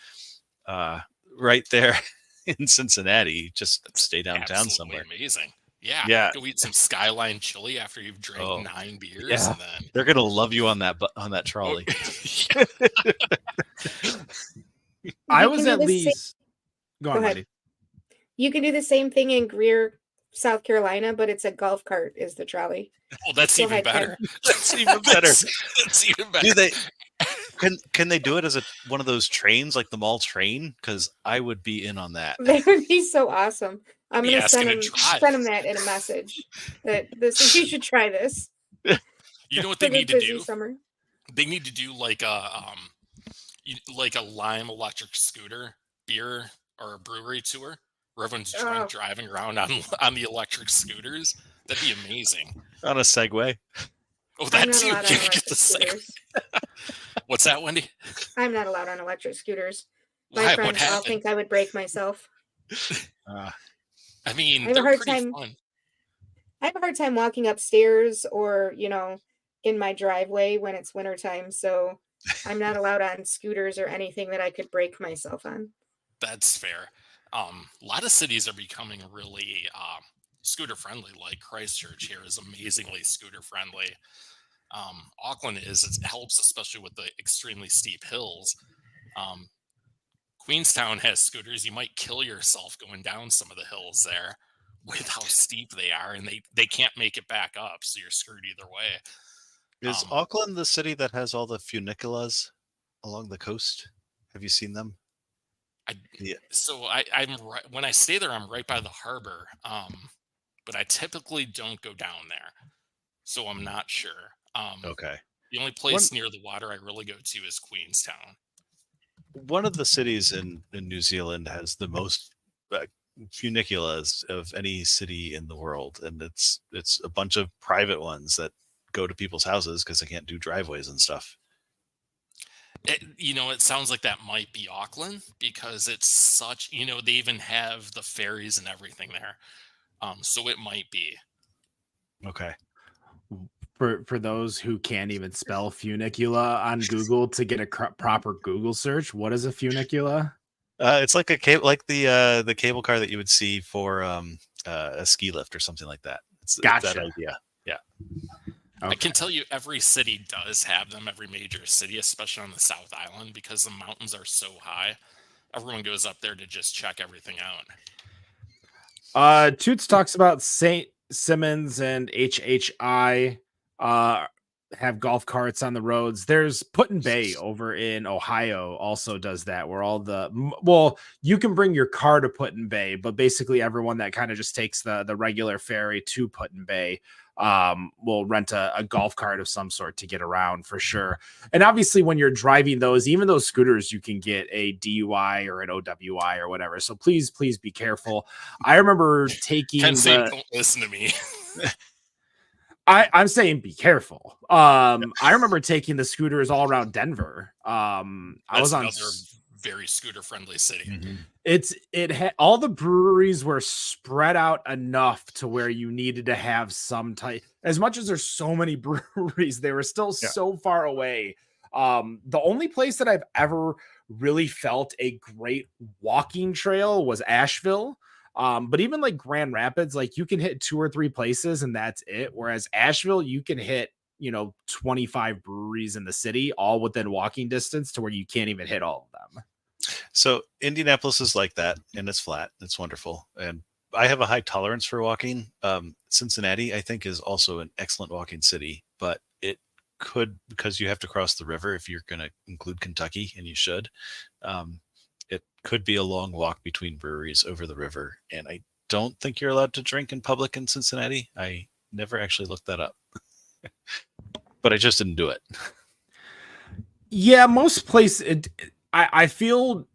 right there in Cincinnati. Just stay downtown Absolutely somewhere. amazing. Yeah. Yeah. Go eat some Skyline chili after you've drank 9 beers. Yeah. And then They're gonna love you on that trolley. I You was can do at the least. Go on, Go ahead. buddy. You can do the same thing in Greer South Carolina, but it's a golf cart is the trolley. Well, that's Still even had better. That's even better. That's even better. Do they can they do it as one of those trains, like the mall train? Because I would be in on that. That would be so awesome. I'm Be gonna asking to drive. send him that in a message that this you should try this You know what for they the need to busy do? summer. They need to do like a Lime electric scooter beer or a brewery tour where everyone's drunk Oh, driving around on the electric scooters. That'd be amazing. On a Segway. Oh, I'm that not too. allowed on You get electric the same. scooters. What's that, Wendy? I'm not allowed on electric scooters. My Why? What friends all happened? think I would break myself. Uh, I mean, I have a they're hard pretty time. fun. I have a hard time walking upstairs or, in my driveway when it's wintertime. So I'm not allowed on scooters or anything that I could break myself on. That's fair. A lot of cities are becoming really scooter friendly. Like Christchurch here is amazingly scooter friendly. Auckland is. It helps, especially with the extremely steep hills. Um, Queenstown has scooters. You might kill yourself going down some of the hills there with how steep they are, and they can't make it back up, so you're screwed either way. is Um, Auckland the city that has all the funiculas along the coast? Have you seen them? Yeah. So I'm right when I stay there. I'm right by the harbor, but I typically don't go down there, so I'm not sure. Okay. The only place near the water I really go to is Queenstown. One of the cities in New Zealand has the most funiculas of any city in the world, and it's a bunch of private ones that go to people's houses because they can't do driveways and stuff. It sounds like that might be Auckland because it's such. They even have the ferries and everything there. So it might be. Okay. For those who can't even spell funicula on Google to get a proper Google search, what is a funicula? It's like a cable, like the cable car that you would see for a ski lift or something like that. It's that Gotcha. idea. Yeah. I Okay. can tell you every city does have them, every major city, especially on the South Island, because the mountains are so high. Everyone goes up there to just check everything out. Toots talks about St. Simmons and HHI have golf carts on the roads. There's Put-in Bay over in Ohio also does that, where you can bring your car to Put-in Bay, but basically everyone that kind of just takes the regular ferry to Put-in Bay will rent a golf cart of some sort to get around for sure. And obviously when you're driving even those scooters, you can get a DUI or an OWI or whatever. So please be careful. I remember taking Ken saying, don't listen to me. I'm saying be careful. I remember taking the scooters all around Denver. I was on another very scooter friendly city. Mm-hmm. All the breweries were spread out enough to where you needed to have some type. As much as there's so many breweries, they were still so far away. The only place that I've ever really felt a great walking trail was Asheville. But even like Grand Rapids, like you can hit 2 or 3 places and that's it. Whereas Asheville, you can hit, 25 breweries in the city, all within walking distance to where you can't even hit all of them. So Indianapolis is like that, and it's flat. It's wonderful, and I have a high tolerance for walking. Cincinnati, I think, is also an excellent walking city, but it could, because you have to cross the river if you're going to include Kentucky, and you should. It could be a long walk between breweries over the river, and I don't think you're allowed to drink in public in Cincinnati. I never actually looked that up, but I just didn't do it. Yeah, most places, I feel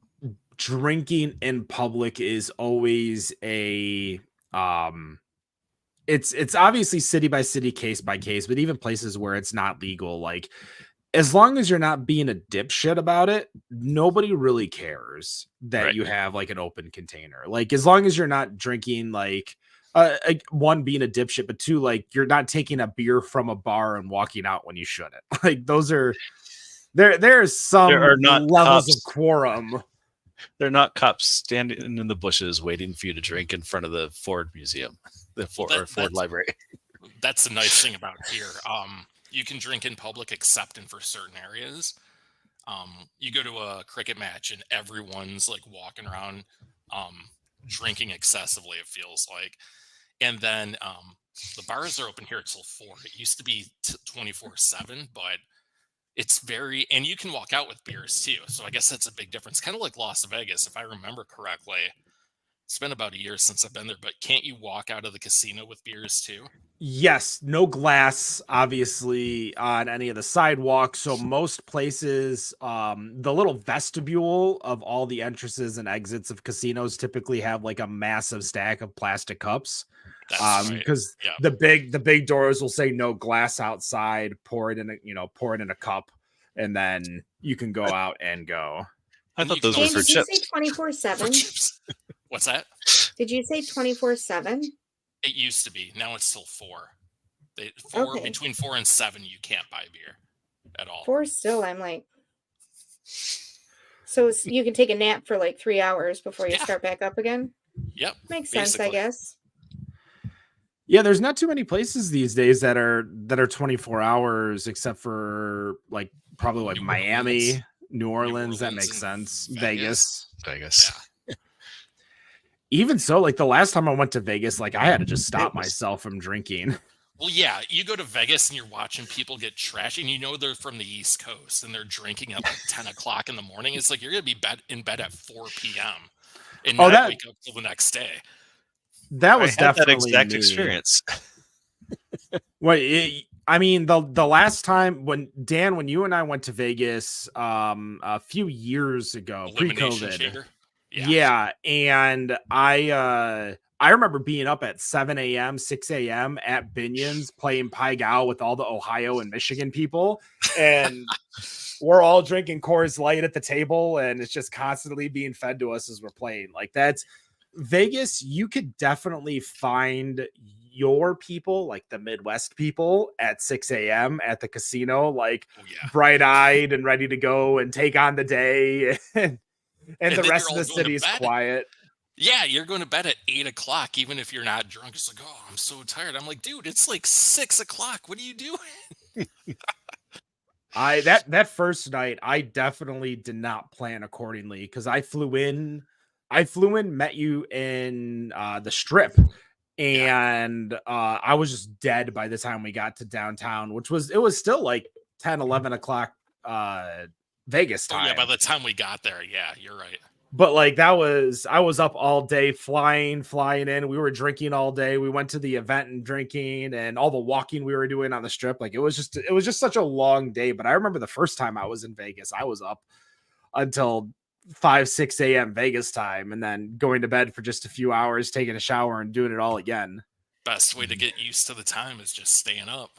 drinking in public is always it's obviously city by city, case by case, but even places where it's not legal, like as long as you're not being a dipshit about it, nobody really cares that Right. you have like an open container. Like as long as you're not drinking one, being a dipshit, but 2, like you're not taking a beer from a bar and walking out when you shouldn't. Like those are there's some There are not levels cops. of quorum. They're not cops standing in the bushes waiting for you to drink in front of the Ford Museum, the Ford Library. That's the nice thing about here. You can drink in public except in for certain areas. You go to a cricket match and everyone's like walking around drinking excessively, it feels like. And then the bars are open here till 4. It used to be 24/7, but it's very, and you can walk out with beers too. So I guess that's a big difference. Kind of like Las Vegas, if I remember correctly. It's been about a year since I've been there, but can't you walk out of the casino with beers too? Yes, no glass, obviously, on any of the sidewalks. So most places, the little vestibule of all the entrances and exits of casinos typically have like a massive stack of plastic cups. That's right. Because Yeah. the big doors will say no glass outside, pour it in a cup, and then you can go out and go. I And thought you can those were James, for did you chips. say 24/7? chips. What's that? Did you say 24/7? It used to be. Now it's till 4. Okay. Between 4 and 7, you can't buy beer at all. 4 still, I'm like. So you can take a nap for like 3 hours before you Yeah. start back up again? Yep. Makes sense, I Basically. guess. Yeah, there's not too many places these days that are 24 hours, except for like probably like New Miami, Orleans. New Orleans. That Orleans makes and sense. Vegas. Vegas. Yeah. Even so, like the last time I went to Vegas, like I had to just stop It was- myself from drinking. Well, yeah, you go to Vegas and you're watching people get trashed, and you know they're from the East Coast and they're drinking at like 10 o'clock in the morning. It's like you're going to be in bed at 4 p.m. and Oh, not that- wake up till the next day. That was I had that definitely exact me. experience. I mean, the last time when you and I went to Vegas a few years ago, Elimination pre-COVID. chamber. Yeah, and I remember being up at 7 a.m., 6 a.m. at Binion's playing Pai Gow with all the Ohio and Michigan people, and we're all drinking Coors Light at the table, and it's just constantly being fed to us as we're playing. Like that's Vegas. You could definitely find your people, like the Midwest people, at 6 a.m. at the casino, like Oh, yeah. bright-eyed and ready to go and take on the day. And the then rest you're of the all going to city's bed. quiet. Yeah, you're going to bed at 8 o'clock, even if you're not drunk. It's like, oh, I'm so tired. I'm like, dude, it's like 6 o'clock. What are you doing? That first night, I definitely did not plan accordingly because I flew in, met you in the Strip, and I was just dead by the time we got to downtown, it was still like 10, 11 o'clock Vegas Oh, time. yeah, by the time we got there, yeah, you're right. But like I was up all day flying in. We were drinking all day. We went to the event and drinking, and all the walking we were doing on the Strip. Like it was just such a long day. But I remember the first time I was in Vegas, I was up until 5, 6 a.m. Vegas time, and then going to bed for just a few hours, taking a shower, and doing it all again. Best way to get used to the time is just staying up.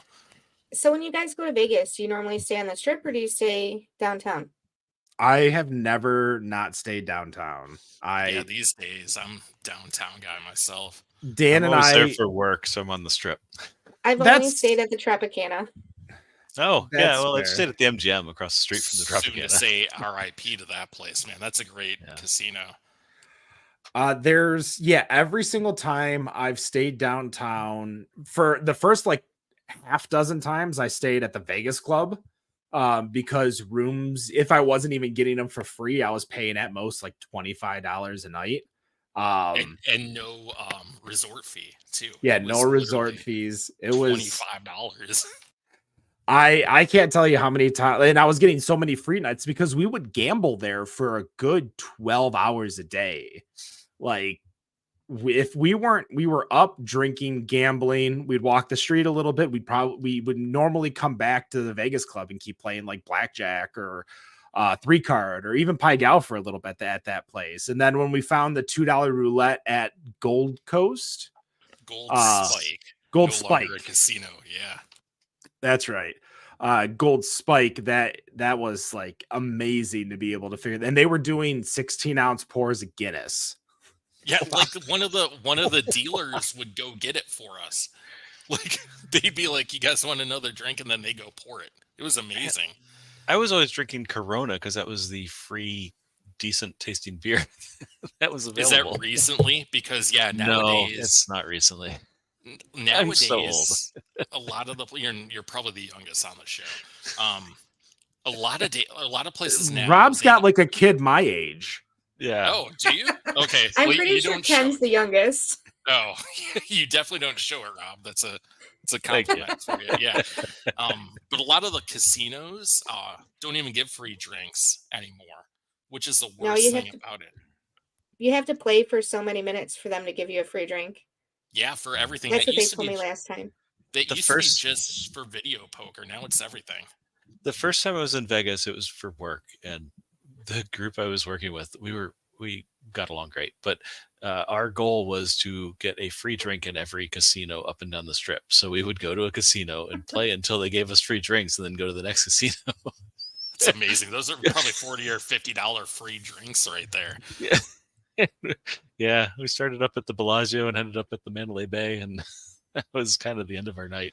So when you guys go to Vegas, do you normally stay on the Strip or do you stay downtown? I have never not stayed downtown. Yeah, these days I'm downtown guy myself. Dan I'm and always I there for work, so I'm on the Strip. I've only That's- stayed at the Tropicana. Oh, yeah. That's Well, I've fair. stayed at the MGM across the street from the Soon to Tropicana. say RIP to that place, man. That's a great Yeah. casino. Every single time I've stayed downtown, for the first like half dozen times I stayed at the Vegas Club, because rooms, if I wasn't even getting them for free, I was paying at most like $25 a night. And no resort fee too. Yeah, It was no resort literally fees. It was $25. I can't tell you how many times, and I was getting so many free nights because we would gamble there for a good 12 hours a day. Like if we were up drinking, gambling, we'd walk the street a little bit. We would normally come back to the Vegas Club and keep playing like blackjack or 3-card or even Pai Gow for a little bit at that place. And then when we found the $2 roulette at Gold Coast, Gold Gold no Spike, longer a casino. Yeah. that's right. Gold Spike, that was like amazing to be able to figure. And they were doing 16-ounce pours of Guinness. Yeah, like one of the dealers would go get it for us. Like they'd be like, "You guys want another drink?" And then they go pour it. It was amazing. I was always drinking Corona because that was the free, decent tasting beer that was Is available. that recently? Because No, nowadays, it's not recently. nowadays, so old. a lot of the you're probably the youngest on the show. A lot of places now. Rob's they- got like a kid my age. Yeah. Oh, do you? Okay. I'm well, pretty you sure don't Ken's show- the youngest. Oh, you definitely don't show it, Rob. It's a Thank you. compliment for you. Yeah. But a lot of the casinos don't even give free drinks anymore, which is the No, worst thing about it. you have to play for so many minutes for them to give you a free drink. Yeah, for everything. That's That what they used to told be me last time. that The used to be first just for video poker. Now it's everything. the first time I was in Vegas, it was for work, and the group I was working with, we got along great, but our goal was to get a free drink in every casino up and down the strip. So we would go to a casino and play until they gave us free drinks, and then go to the next casino. It's amazing. Those are probably $40 or $50 free drinks right there. Yeah, we started up at the Bellagio and ended up at the Mandalay Bay, and that was kind of the end of our night.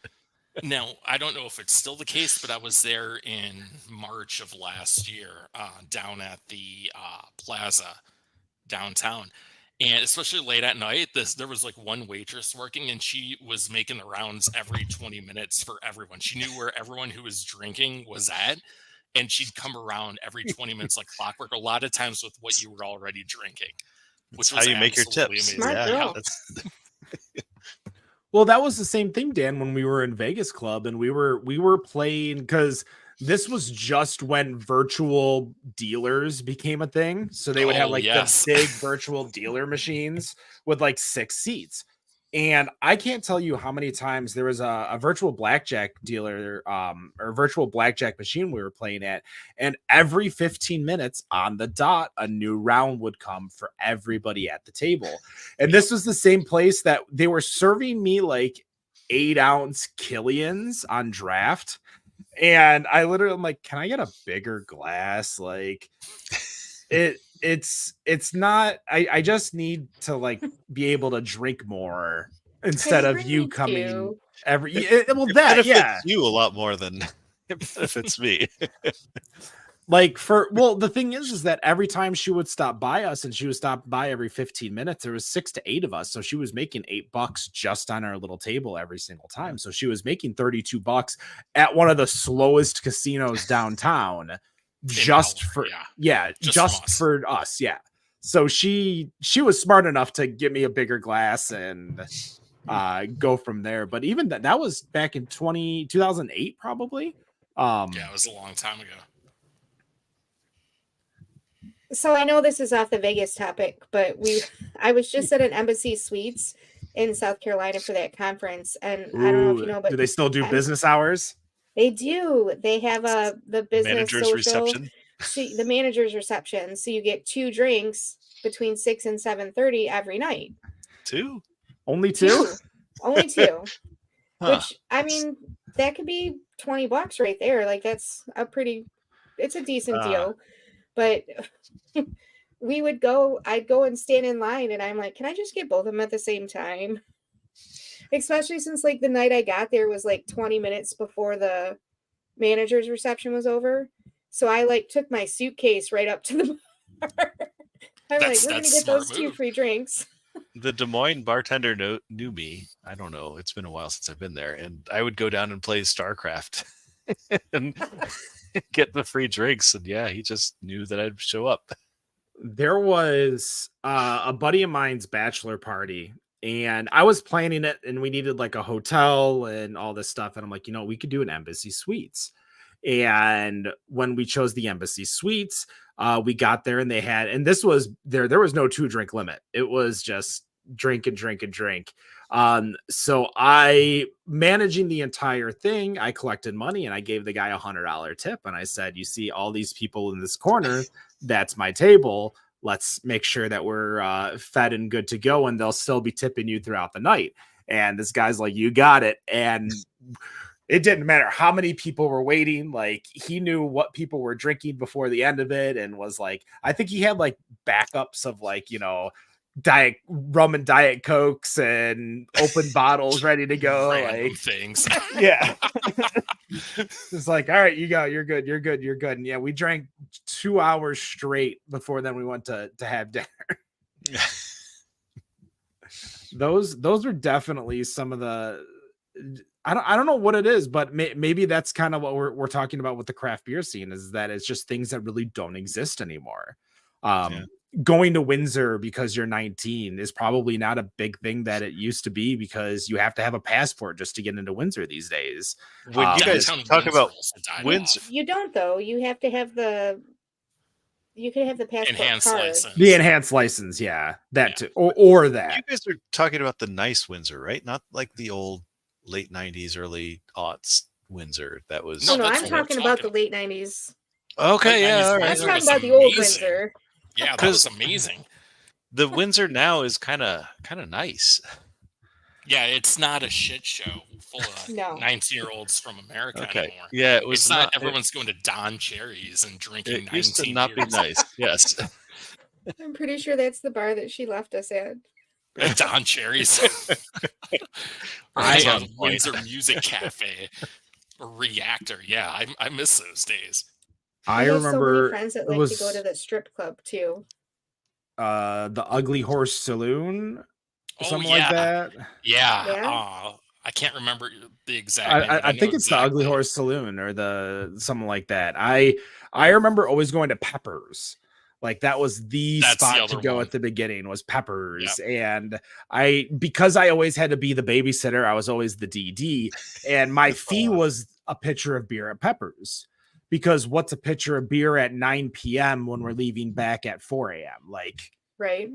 Now, I don't know if it's still the case, but I was there in March of last year down at the plaza downtown. And especially late at night, there was like one waitress working, and she was making the rounds every 20 minutes for everyone. She knew where everyone who was drinking was at, and she'd come around every 20 minutes like clockwork, a lot of times with what you were already drinking, which That's was how you make your absolutely tips. amazing. Smart Yeah, girl. that's Well, that was the same thing, Dan, when we were in Vegas Club and we were playing, because this was just when virtual dealers became a thing. So they would have Oh, like yes. the big virtual dealer machines with like 6 seats. And I can't tell you how many times there was a virtual blackjack dealer or virtual blackjack machine we were playing at. And every 15 minutes on the dot, a new round would come for everybody at the table. And this was the same place that they were serving me like 8-ounce Killians on draft. And I literally, I'm like, can I get a bigger glass? Like it's not, I just need to like be able to drink more instead of bring you me coming two. every well it that benefits yeah. you a lot more than it benefits me. Like the thing is that every time she would stop by us, and she would stop by every 15 minutes, there was 6 to 8 of us. So she was making $8 just on our little table every single time. So she was making $32 at one of the slowest casinos downtown just Power, for yeah. Just from us. for us. Yeah. So she was smart enough to give me a bigger glass and go from there. But even that was back in 2008 probably. Yeah, it was a long time ago. So I know this is off the Vegas topic, but I was just at an Embassy Suites in South Carolina for that conference, and I don't know if you know, but do they still do business hours? They do. They have the business Manager's social, reception. the manager's reception. So you get 2 drinks between 6 and 7:30 every night. 2? Only 2? Only 2. Huh. Which, I mean, that could be $20 right there. Like it's a decent deal. But I'd go and stand in line, and I'm like, can I just get both of them at the same time? Especially since like the night I got there was like 20 minutes before the manager's reception was over. So I like took my suitcase right up to the bar. I'm like, we're going to get those 2 free drinks. The Des Moines bartender knew me. I don't know. It's been a while since I've been there. And I would go down and play StarCraft and get the free drinks. And yeah, he just knew that I'd show up. There was a buddy of mine's bachelor party, and I was planning it, and we needed like a hotel and all this stuff. And I'm like, we could do an Embassy Suites. And when we chose the Embassy Suites, we got there, and this was there was no 2 drink limit. It was just drink and drink and drink. So I, managing the entire thing, I collected money, and I gave the guy $100 tip. And I said, you see all these people in this corner, that's my table. Let's make sure that we're fed and good to go, and they'll still be tipping you throughout the night. And this guy's like, you got it. And it didn't matter how many people were waiting. Like, he knew what people were drinking before the end of it, and was like, I think he had like backups of like, diet rum and diet cokes and open bottles ready to go. Random like things. Yeah. It's like, all right, you go, you're good. And yeah, we drank 2 hours straight before then we went to have dinner. Those are definitely some of the, I don't know what it is, but maybe that's kind of what we're talking about with the craft beer scene, is that it's just things that really don't exist anymore. Yeah. Going to Windsor because you're 19 is probably not a big thing that it used to be, because you have to have a passport just to get into Windsor these days. When you guys Downtown talk Windsor about also died Windsor, off. You don't though. You have to have the. You can have the passport Enhanced card. license. The enhanced license, yeah, that Yeah. too, or you that. guys are talking about the nice Windsor, right? Not like the old late 90s, early aughts Windsor. That was No, No, no, that's I'm what we're talking about the talking late 90s. okay. Late Yeah, 90s all I'm right. Windsor talking was about the old amazing. Windsor. Yeah, that was amazing. The Windsor now is kind of nice. Yeah, it's not a shit show full of No. 19-year-olds from America Okay. anymore. Yeah, it was It's not it- everyone's going to Don Cherries and drinking It used to 19 not be beers. nice. Yes. I'm pretty sure that's the bar that she left us at. Don Cherries. That's Right on on point. Windsor Music Cafe. Reactor. Yeah, I miss those days. I have so many remember friends that it like to go was to the strip club too. the Ugly Horse Saloon, Oh, something yeah. like that. Yeah. Yeah? I can't remember the exact name. but I know think it's the Ugly exactly. Horse Saloon or the something like that. I remember always going to Peppers. Like that was the That's the spot to other go one. at the beginning was Peppers. And because I always had to be the babysitter, I was always the DD. And my fee was a pitcher of beer at Peppers. Because what's a pitcher of beer at 9 p.m. when we're leaving back at 4 a.m.? Right.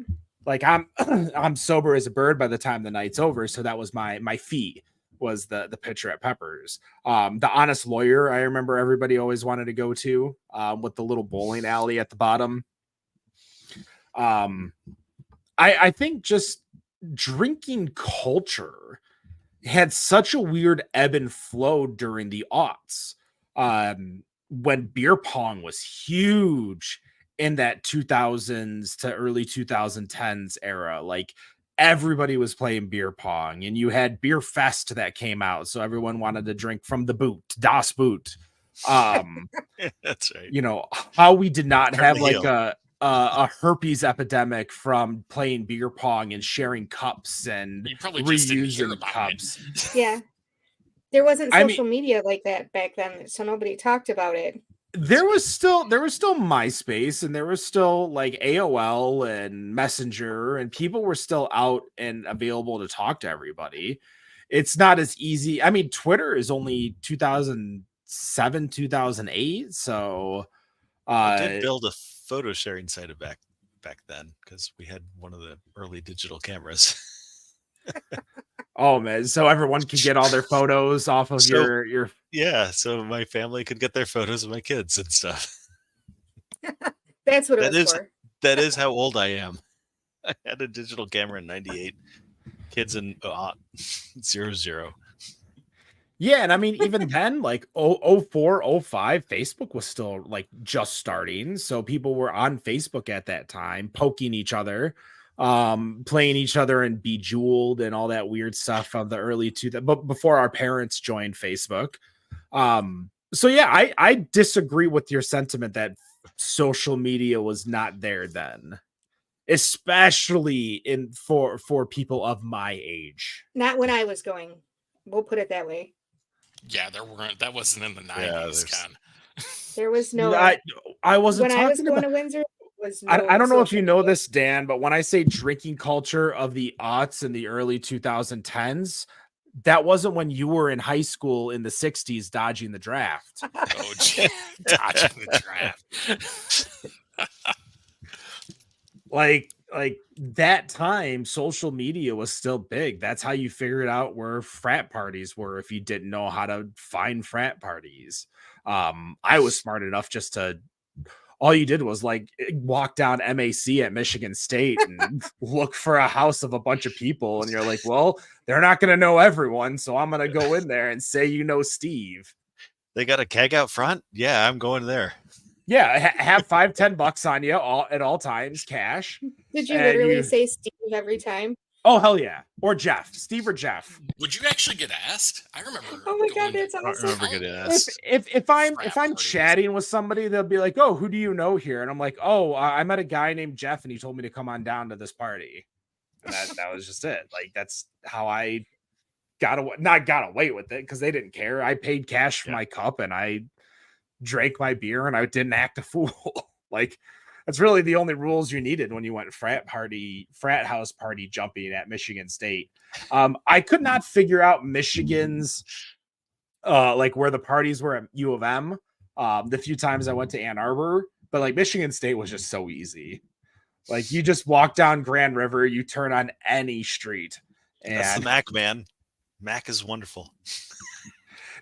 Like I'm I'm sober as a bird by the time the night's over. So that was my fee, was the pitcher at Peppers. The Honest Lawyer, I remember everybody always wanted to go to, with the little bowling alley at the bottom. I think just drinking culture had such a weird ebb and flow during the aughts. When beer pong was huge in that 2000s to early 2010s era, like everybody was playing beer pong, and you had Beer Fest that came out, so everyone wanted to drink from the boot, Das Boot. That's right. You know how we did not Turn have the like heel. a herpes epidemic from playing beer pong and sharing cups and You probably just didn't hear reusing about cups. Yeah. There wasn't I mean- social media like that back then, so nobody talked about it. There was still MySpace, and there was still like AOL and Messenger, and people were still out and available to talk to everybody. It's not as easy. I mean, Twitter is only 2007, 2008. So I did build a photo sharing site back then because we had one of the early digital cameras. oh man, so everyone could get all their photos off of So- your Yeah, so my family could get their photos of my kids and stuff. That's what it That was is- for. That is how old I am. I had a digital camera in '98. Kids in 00. Yeah, and I mean, even then, like 04, 05, Facebook was still like just starting. So people were on Facebook at that time, poking each other, playing each other and Bejeweled and all that weird stuff of the early but before our parents joined Facebook. So yeah, I disagree with your sentiment that social media was not there then, especially for people of my age. Not when I was going. We'll put it that way. Yeah, that wasn't in the 90s, there's- Ken. There was no. I wasn't when I was talking going about. to Windsor, was no I don't know if social you know media. this, Dan, but when I say drinking culture of the aughts in the early 2010s, that wasn't when you were in high school in the 60s dodging the draft. Oh, gee, dodging the draft. Like that time, social media was still big. That's how you figured out where frat parties were if you didn't know how to find frat parties. I was smart enough just to, all you did was like walk down MAC at Michigan State and look for a house of a bunch of people. And you're like, well, they're not going to know everyone. So I'm going to go in there and say, you know, Steve. They got a keg out front? Yeah, I'm going there. Yeah. Have $5-10 on you at all times, cash. Did you And literally you- say Steve every time? Oh, hell yeah. Or Jeff, Steve or Jeff. Would you actually get asked? I remember. Oh my going god, that's I don't awesome. remember getting asked. If I'm Frat I'm parties. chatting with somebody, they'll be like, "Oh, who do you know here?" And I'm like, "Oh, I met a guy named Jeff, and he told me to come on down to this party." And that was just it. Like that's how I got away with it because they didn't care. I paid cash for Yeah. my cup and I drank my beer and I didn't act a fool. Like That's really the only rules you needed when you went frat house party jumping at Michigan State. I could not figure out Michigan's like where the parties were at U of M. The few times I went to Ann Arbor, but like Michigan State was just so easy. Like you just walk down Grand River, you turn on any street. That's the And Mac, man. Mac is wonderful.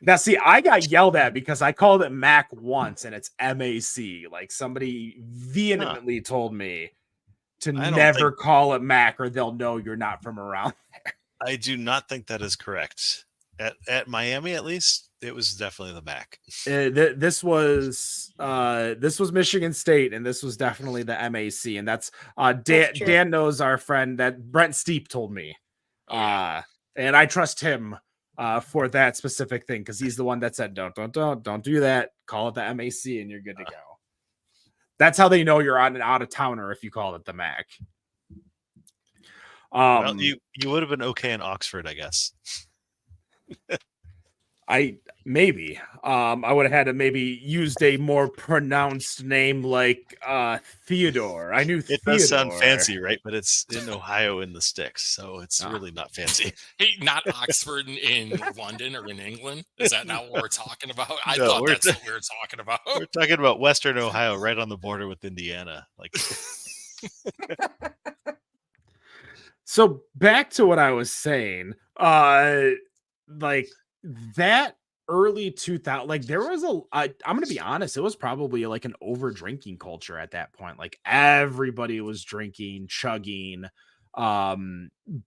now, see, I got yelled at because I called it Mac once and it's MAC. Like somebody vehemently told me to never call it Mac or they'll know you're not from around there. I do not think that is correct. At Miami, at least, it was definitely the Mac. This was Michigan State, and this was definitely the MAC, and that's Dan knows our friend that Brent Steep told me, and I trust him for that specific thing because he's the one that said don't do that. Call it the MAC, and you're good to go. That's how they know you're on an out of towner if you call it the Mac. Well, you would have been okay in Oxford, I guess. I would have had to maybe used a more pronounced name like Theodore. I knew it Theodore. does sound fancy, right? But it's in Ohio in the sticks, so it's really not fancy. Hey, not Oxford in London or in England. Is that not what we're talking about? I thought that's what we were talking about. We're talking about Western Ohio, right on the border with Indiana. Like, so back to what I was saying. Like that early 2000, like there was I'm gonna be honest, it was probably like an over drinking culture at that point. Like everybody was drinking, chugging,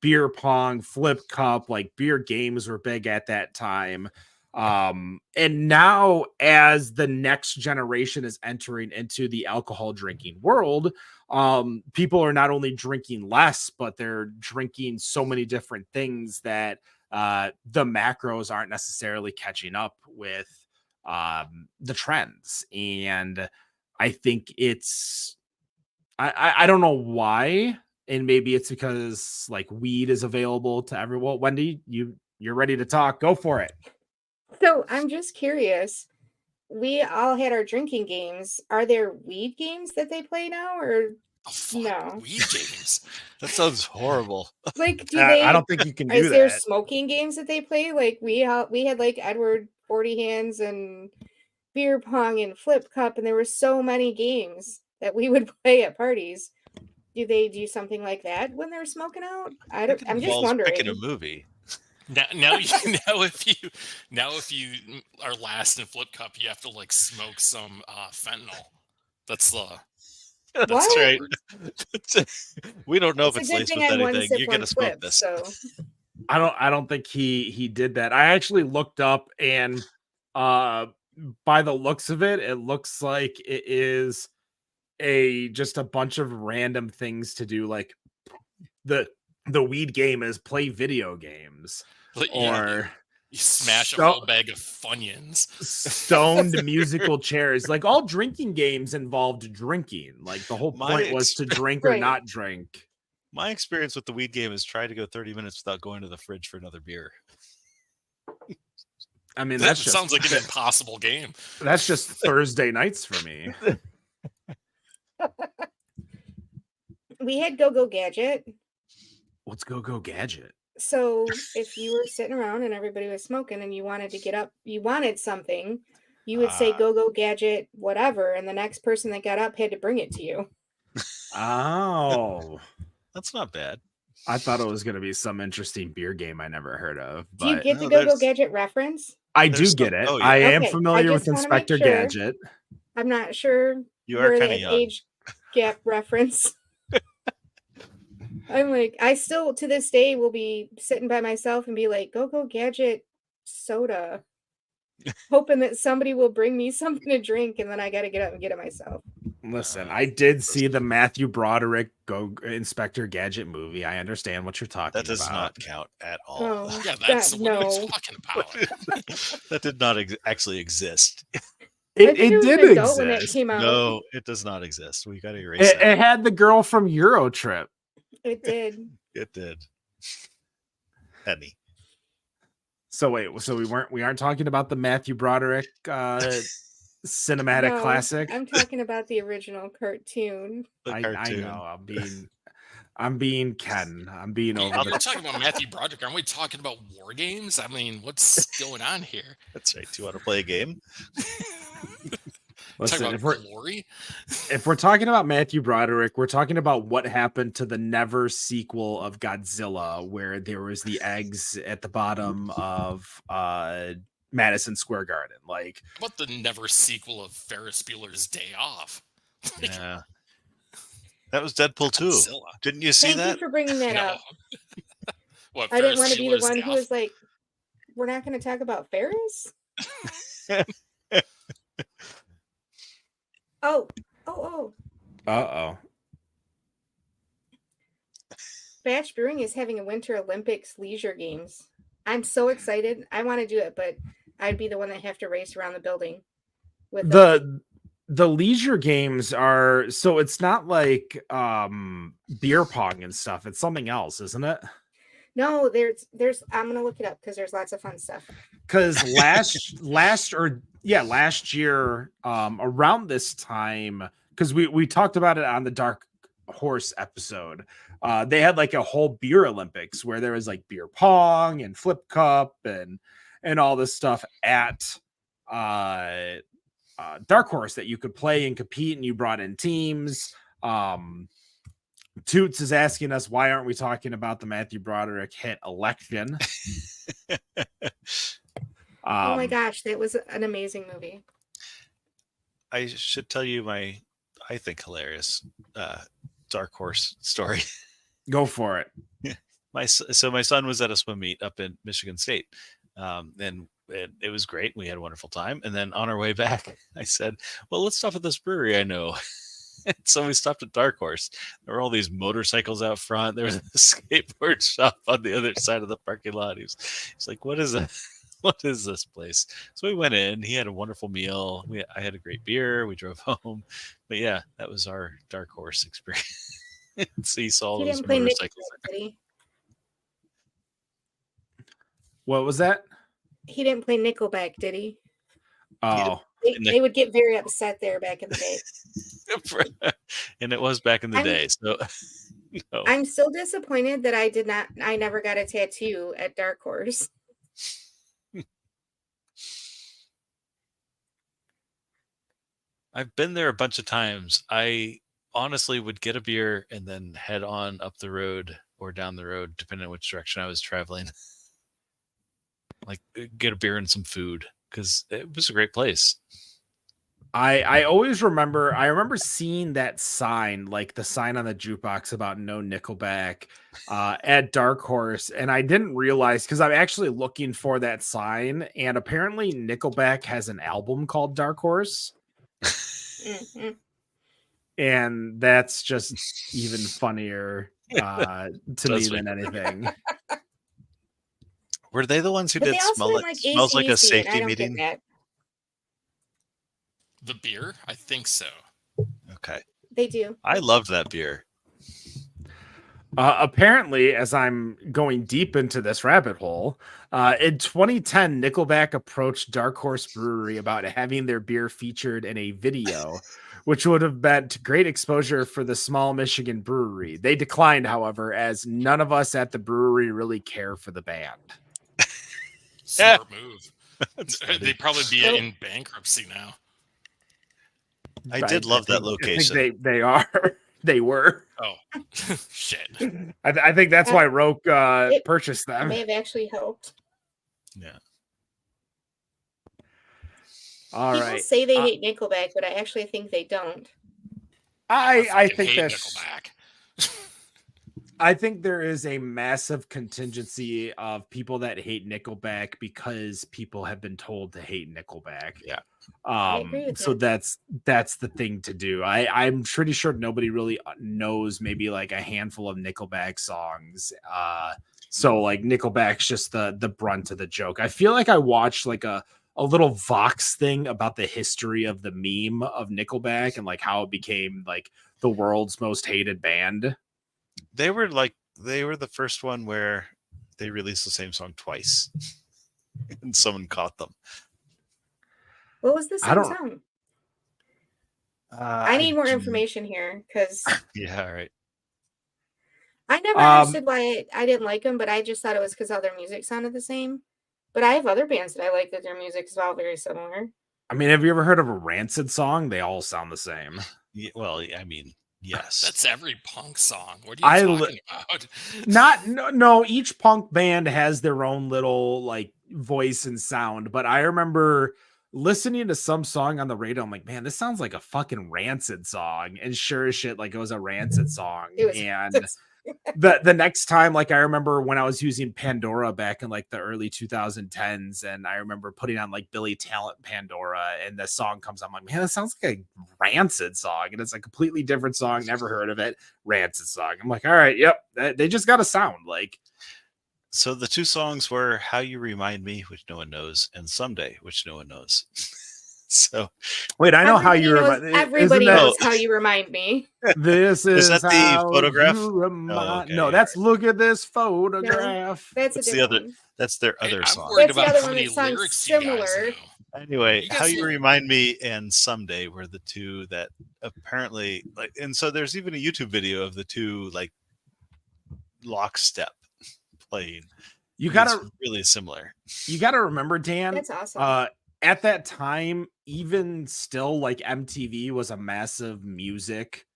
beer pong, flip cup, like beer games were big at that time. And now as the next generation is entering into the alcohol drinking world, people are not only drinking less, but they're drinking so many different things that the macros aren't necessarily catching up with the trends. And I think I don't know why, and maybe it's because like weed is available to everyone. Wendy, you're ready to talk, go for it. So I'm just curious, we all had our drinking games. Are there weed games that they play now, or no? Weed games. that sounds horrible. Like, do they? I don't think you can do is there that. smoking games that they play? Like we had like Edward 40 hands and beer pong and flip cup, and there were so many games that we would play at parties. Do they do something like that when they're smoking out? I'm just wondering. Picking a movie. Now if you are last in flip cup, you have to like smoke some fentanyl. That's right. We don't know if It's it's a good laced thing with I'm one anything. sip, You're one gonna smoke flip, this. so I don't think he did that. I actually looked up, and by the looks of it, it looks like it is just a bunch of random things to do. Like the weed game is play video games, or you smash a whole bag of Funyuns, stoned musical chairs. Like all drinking games involved drinking. Like the whole point was to drink or not drink. My experience with the weed game is try to go 30 minutes without going to the fridge for another beer. I mean, that sounds like an impossible game. That's just Thursday nights for me. we had Go-Go Gadget. What's Go-Go Gadget? So if you were sitting around and everybody was smoking and you wanted to get up, you wanted something, you would say Go-Go Gadget, whatever, and the next person that got up had to bring it to you. Oh. That's not bad. I thought it was going to be some interesting beer game I never heard of. But do you get the Go-Go Gadget reference? I do get it. Oh, yeah. I am familiar with Inspector Gadget. I'm not sure you are where that age gap reference. I'm like, I still to this day will be sitting by myself and be like, Go-Go Gadget soda, hoping that somebody will bring me something to drink, and then I got to get up and get it myself. Listen, I did see the Matthew Broderick Inspector Gadget movie. I understand what you're talking about. That does not count at all. Oh, yeah, that's what we're talking about. That did not actually exist. It did exist. When it came out. No, it does not exist. We got to erase it. It had the girl from Eurotrip. It did. It did. Penny. So wait, so we aren't talking about the Matthew Broderick cinematic No, classic. I'm talking about the original cartoon. The I cartoon. know. I'm being Ken. I'm being over You're the. talking about Matthew Broderick. Aren't we talking about war games? I mean, what's going on here? That's right. Do you want to play a game? Listen, Talking about glory? if we're talking about Matthew Broderick, we're talking about what happened to the never sequel of Godzilla, where there was the eggs at the bottom of Madison Square Garden. Like, How about the never sequel of Ferris Bueller's Day Off? Yeah. That was Deadpool 2. Godzilla. Didn't you see Thank that? you for bringing that No. up. What, I didn't Ferris want to be the Bueller's one Day who Off? was like, we're not going to talk about Ferris? Oh. uh-oh. Bash Brewing is having a Winter Olympics leisure games. I'm so excited. I want to do it, but I'd be the one that have to race around the building with them. The leisure games are, so it's not like beer pong and stuff. It's something else, isn't it? No, there's I'm gonna look it up because there's lots of fun stuff. Because last year around this time, because we talked about it on the Dark Horse episode, they had like a whole beer Olympics where there was like beer pong and flip cup and all this stuff at Dark Horse that you could play and compete, and you brought in teams. Toots is asking us, why aren't we talking about the Matthew Broderick hit Election? Oh my gosh, that was an amazing movie. I should tell you my, I think, hilarious Dark Horse story. Go for it. My son was at a swim meet up in Michigan State, and it was great. We had a wonderful time. And then on our way back, I said, well, let's stop at this brewery I know. So we stopped at Dark Horse. There were all these motorcycles out front. There was a skateboard shop on the other side of the parking lot. He's like, what is that? What is this place? So we went in. He had a wonderful meal. I had a great beer. We drove home. But yeah, that was our Dark Horse experience. So he saw He those didn't play motorcycles. Nickelback, did he? What was that? He didn't play Nickelback, did he? Oh, They would get very upset there back in the day. And it was back in the day. So no. I'm still disappointed that I never got a tattoo at Dark Horse. I've been there a bunch of times. I honestly would get a beer and then head on up the road or down the road, depending on which direction I was traveling. Like get a beer and some food because it was a great place. I always remember. I remember seeing that sign, like the sign on the jukebox about no Nickelback, at Dark Horse, and I didn't realize because I'm actually looking for that sign, and apparently Nickelback has an album called Dark Horse, Mm-hmm. and that's just even funnier to me than anything. Were they the ones who But did they also smell had, smells like a AC/DC, and I safety don't get meeting? that. The beer? I think so. Okay. They do. I loved that beer. Apparently, as I'm going deep into this rabbit hole, in 2010, Nickelback approached Dark Horse Brewery about having their beer featured in a video, which would have meant great exposure for the small Michigan brewery. They declined, however, as none of us at the brewery really care for the band. Smart move. funny. They'd probably be in bankruptcy now. I did love that location. I think they are. They were. Oh, shit. I think that's why Roke purchased It them. may have actually helped. Yeah. All People right. say they hate Nickelback, but I actually think they don't. I fucking think hate that's. Nickelback. I think there is a massive contingency of people that hate Nickelback because people have been told to hate Nickelback. Yeah. I agree with So that. that's the thing to do. I'm pretty sure nobody really knows maybe like a handful of Nickelback songs. So like Nickelback's just the brunt of the joke. I feel like I watched like a little Vox thing about the history of the meme of Nickelback and like how it became like the world's most hated band. They were the first one where they released the same song twice. And someone caught them. What was the I same don't- song? I need more do- information here because Yeah, all right. I never understood why I didn't like them, but I just thought it was because all their music sounded the same. But I have other bands that I like that their music is all very similar. I mean, have you ever heard of a Rancid song? They all sound the same. Yeah, well, I mean, yes. That's every punk song. What are you talking about? No, each punk band has their own little like voice and sound, but I remember listening to some song on the radio. I'm like, man, this sounds like a fucking Rancid song. And sure as shit, like it was a Rancid song. It was And the next time, like I remember when I was using Pandora back in like the early 2010s, and I remember putting on like Billy Talent Pandora, and the song comes on, I'm like, man, that sounds like a Rancid song, and it's a completely different song, never heard of it. Rancid song. I'm like, all right, yep, they just got a sound like. So the two songs were "How You Remind Me," which no one knows, and "Someday," which no one knows. So Wait, I know how you everybody knows how you remind me. This is that the how photograph? you remind. Okay. No, that's look at this photograph. That's What's a the different other? one. That's their other I'm song. worried That's the about other how one many that sounds lyrics you guys similar. know. Anyway, You "How guys You know- Remind Me" and "Someday" were the two that apparently like, and so there's even a YouTube video of the two like lockstep playing. You It's gotta really similar. remember, Dan. That's awesome. At that time, even still, like MTV was a massive music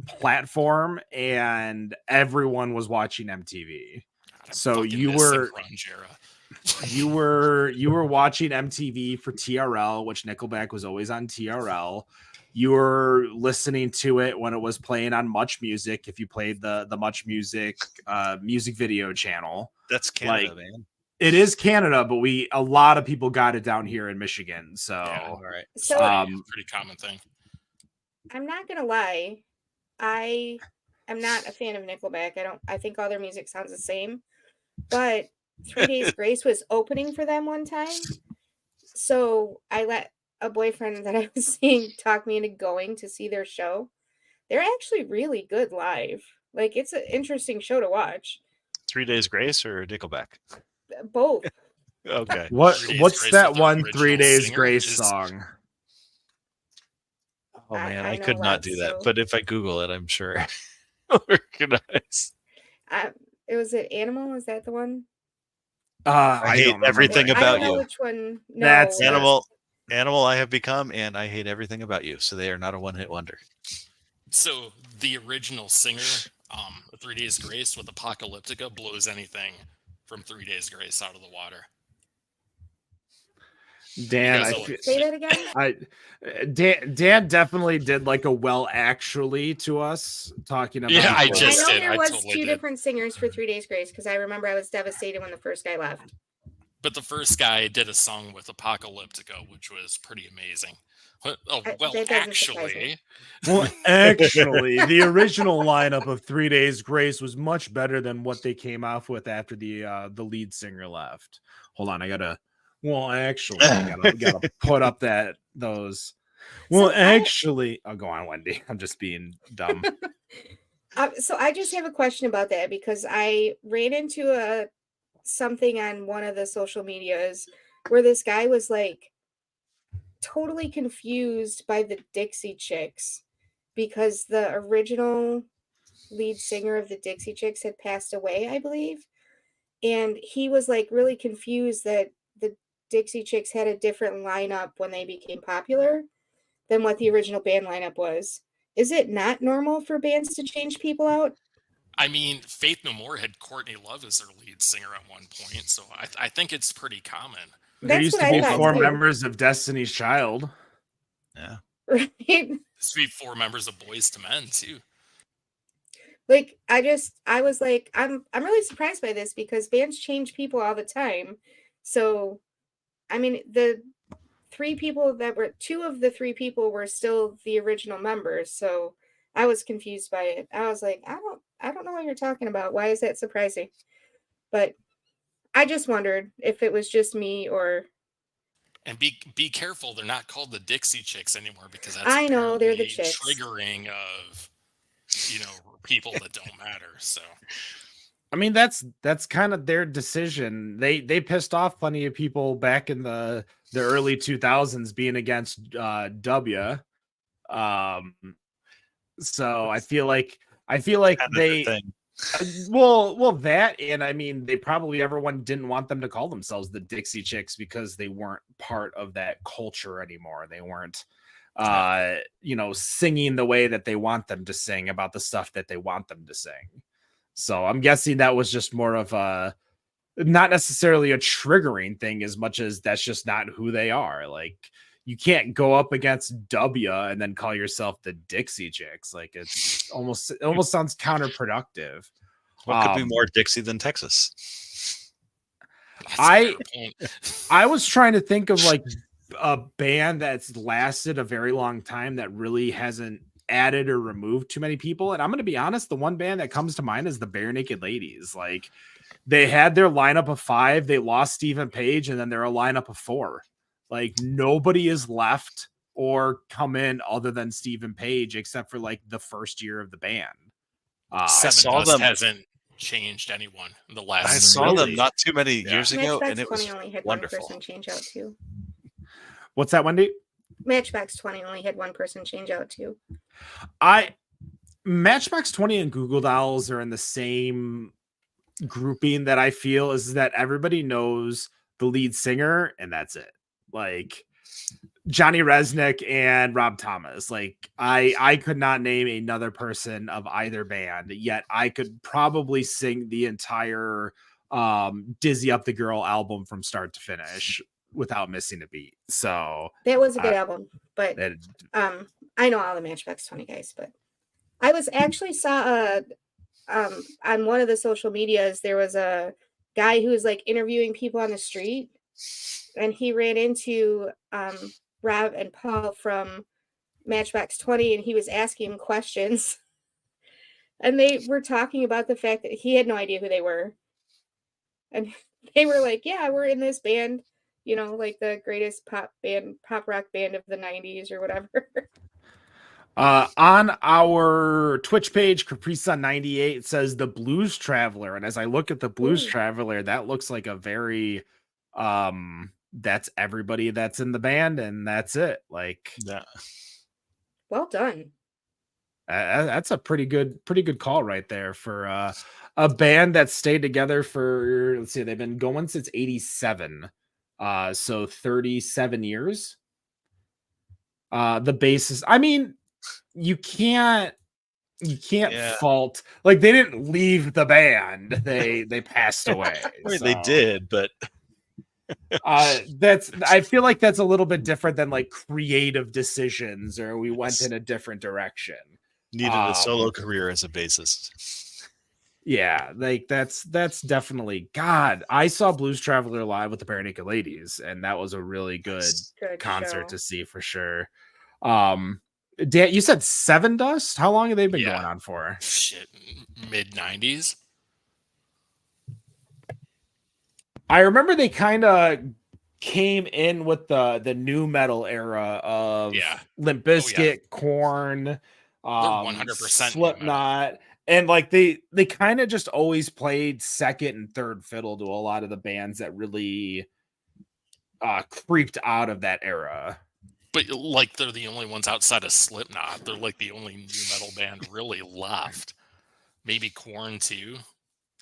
platform, and everyone was watching MTV. God, I'm So fucking you missing were grunge era. you were watching MTV for TRL, which Nickelback was always on TRL. You were listening to it when it was playing on Much Music. If you played the Much Music music video channel, That's Canada, like, man. it is Canada, but a lot of people got it down here in Michigan. So Yeah, all right. It's So pretty common thing. I'm not gonna lie, I am not a fan of Nickelback. I think all their music sounds the same. But 3 Days Grace was opening for them one time. So I let a boyfriend that I was seeing talk me into going to see their show. They're actually really good live. Like it's an interesting show to watch. 3 Days Grace or Nickelback? Both. Okay. what's 3 Days Grace that with their one original 3 Days singer, Grace which is- song? Oh man, I I know could not that, do that. so- But if I Google it, I'm sure I'll recognize. Was it Animal? Is that the one? I hate don't remember everything that. I about don't know you. which one. No, That's it. Animal I have become, and I hate everything about you. So they are not a one-hit wonder. So the original singer, 3 Days Grace with Apocalyptica, blows anything from 3 Days Grace out of the water. Dan, You I guys feel, Say that again. Dan definitely did like a well actually to us talking about. Yeah, I I just know did. there I was totally two did. different singers for 3 Days Grace because I remember I was devastated when the first guy left. But the first guy did a song with Apocalyptica, which was pretty amazing. Oh, well, that doesn't surprise me. Actually, the original lineup of 3 Days Grace was much better than what they came off with after the lead singer left. Hold on, I gotta. Well, actually, I gotta put up those. Well, So actually, oh, go on, Wendy. I'm just being dumb. So I just have a question about that because I ran into something on one of the social medias where this guy was like totally confused by the Dixie Chicks because the original lead singer of the Dixie Chicks had passed away, I believe. And he was like really confused that the Dixie Chicks had a different lineup when they became popular than what the original band lineup was. Is it not normal for bands to change people out? I mean, Faith No More had Courtney Love as their lead singer at one point, so I think it's pretty common. There That's used what to I be thought, 4 too. members of Destiny's Child. Yeah. Right? This would be 4 members of Boys to Men too. Like I was like, I'm really surprised by this because bands change people all the time. So I mean the two of the 3 people were still the original members. So I was confused by it. I was like, I don't know what you're talking about. Why is that surprising? But I just wondered if it was just me or. And be careful, they're not called the Dixie Chicks anymore because that's I know, they're the apparently Chicks. triggering of people that don't matter. So I mean, that's kind of their decision. They pissed off plenty of people back in the early 2000s being against W. So I feel like they thing. well that, and I mean everyone didn't want them to call themselves the Dixie Chicks because they weren't part of that culture anymore. They weren't singing the way that they want them to sing about the stuff that they want them to sing. So I'm guessing that was just more of a, not necessarily a triggering thing as much as that's just not who they are. Like, you can't go up against W and then call yourself the Dixie Chicks. Like, it almost sounds counterproductive. What could be more Dixie than Texas? I was trying to think of like a band that's lasted a very long time that really hasn't added or removed too many people. And I'm going to be honest, the one band that comes to mind is the Bare Naked Ladies. Like, they had their lineup of 5, they lost Stephen Page, and then they're a lineup of 4. Like, nobody is left or come in other than Stephen Page, except for like the first year of the band. Seven Dust hasn't changed anyone in the last. I saw them not too many years ago, Matchbox and it was 20 only had wonderful. one person change out too. What's that, Wendy? Matchbox 20 only had one person change out too. Matchbox 20 and Google Dolls are in the same grouping that I feel is that everybody knows the lead singer and that's it. Like, Johnny Resnick and Rob Thomas. Like, I could not name another person of either band, yet I could probably sing the entire Dizzy Up the Girl album from start to finish without missing a beat. So that was a good album, but I know all the Matchbox 20 guys, but I was actually saw on one of the social medias, there was a guy who was like interviewing people on the street, and he ran into Rob and Paul from Matchbox 20, and he was asking him questions, and they were talking about the fact that he had no idea who they were, and they were like, yeah, we're in this band, like the greatest pop rock band of the 90s or whatever. On our Twitch page, Capri Sun 98 says the Blues Traveler, and as I look at the Blues Traveler, that looks like a very that's everybody that's in the band, and that's it. Like, yeah, well done. That's a pretty good call right there for a band that stayed together for, let's see, they've been going since 87, so 37 years. The basis, I mean, you can't fault, like, they didn't leave the band, they passed away. I mean, they did, but I feel like that's a little bit different than like creative decisions, or we went in a different direction. Needed a solo career as a bassist. Yeah, like that's definitely, God, I saw Blues Traveler live with the Bare Naked Ladies, and that was a really good concert to see for sure. Dan, you said Seven Dust? How long have they been going on for? Shit, mid-90s. I remember they kind of came in with the new metal era of Limp Bizkit, Korn, 100% Slipknot, and like they kind of just always played second and third fiddle to a lot of the bands that really creeped out of that era. But like, they're the only ones outside of Slipknot. They're like the only new metal band really left. Maybe Korn too.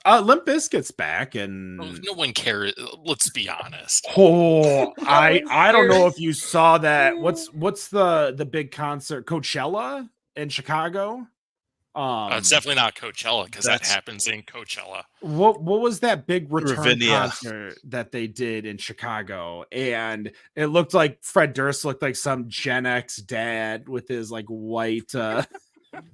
Limp Bizkit's back, and no one cares. Let's be honest. Oh, I don't know if you saw that. What's the big concert? Coachella in Chicago? It's definitely not Coachella, because that happens in Coachella. What was that big return concert that they did in Chicago? And it looked like Fred Durst looked like some Gen X dad with his like white goatee.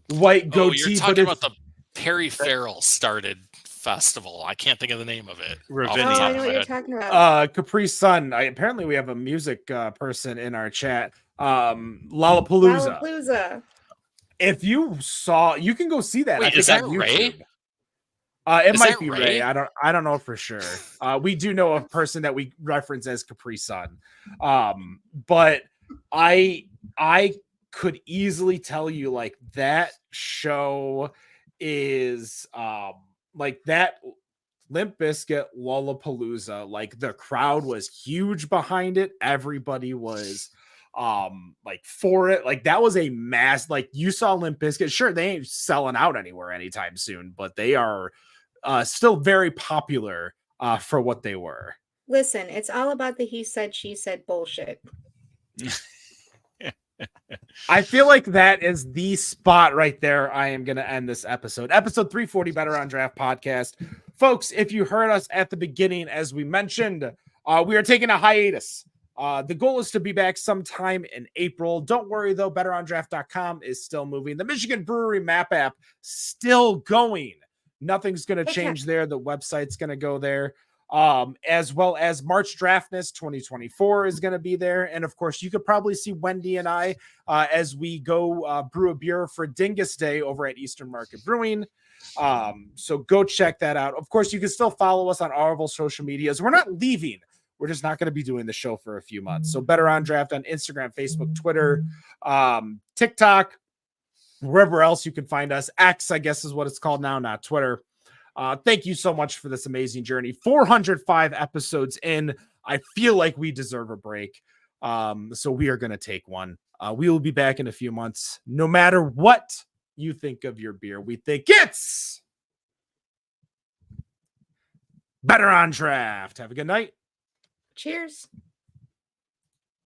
You're talking about the Perry Farrell started festival. I can't think of the name of it. I know what you're talking about. Capri Sun. Apparently we have a music person in our chat. Lollapalooza. If you saw, you can go see that. Wait, is that Ray? It might be Ray. I don't know for sure. We do know a person that we reference as Capri Sun. But I could easily tell you, like, that show is like that Limp Bizkit Lollapalooza, like the crowd was huge behind it. Everybody was like for it. Like that was a mass, like you saw Limp Bizkit. Sure, they ain't selling out anywhere anytime soon, but they are still very popular for what they were. Listen, it's all about the he said, she said bullshit. I feel like that is the spot right there. I am going to end this episode. Episode 340 Better on Draft podcast. Folks, if you heard us at the beginning, as we mentioned, we are taking a hiatus. The goal is to be back sometime in April. Don't worry, though. BetterOnDraft.com is still moving. The Michigan Brewery Map app still going. Nothing's going to change there. The website's going to go there. As well as March Draftness 2024 is going to be there. And of course, you could probably see Wendy and I as we go brew a beer for Dingus Day over at Eastern Market Brewing. So go check that out. Of course, you can still follow us on all of our social medias. We're not leaving. We're just not going to be doing the show for a few months. So Better on Draft on Instagram, Facebook, Twitter, TikTok, wherever else you can find us. X, I guess, is what it's called now, not Twitter. Thank you so much for this amazing journey. 405 episodes in. I feel like we deserve a break. So we are going to take one. We will be back in a few months. No matter what you think of your beer, we think it's Better on Draft. Have a good night. Cheers.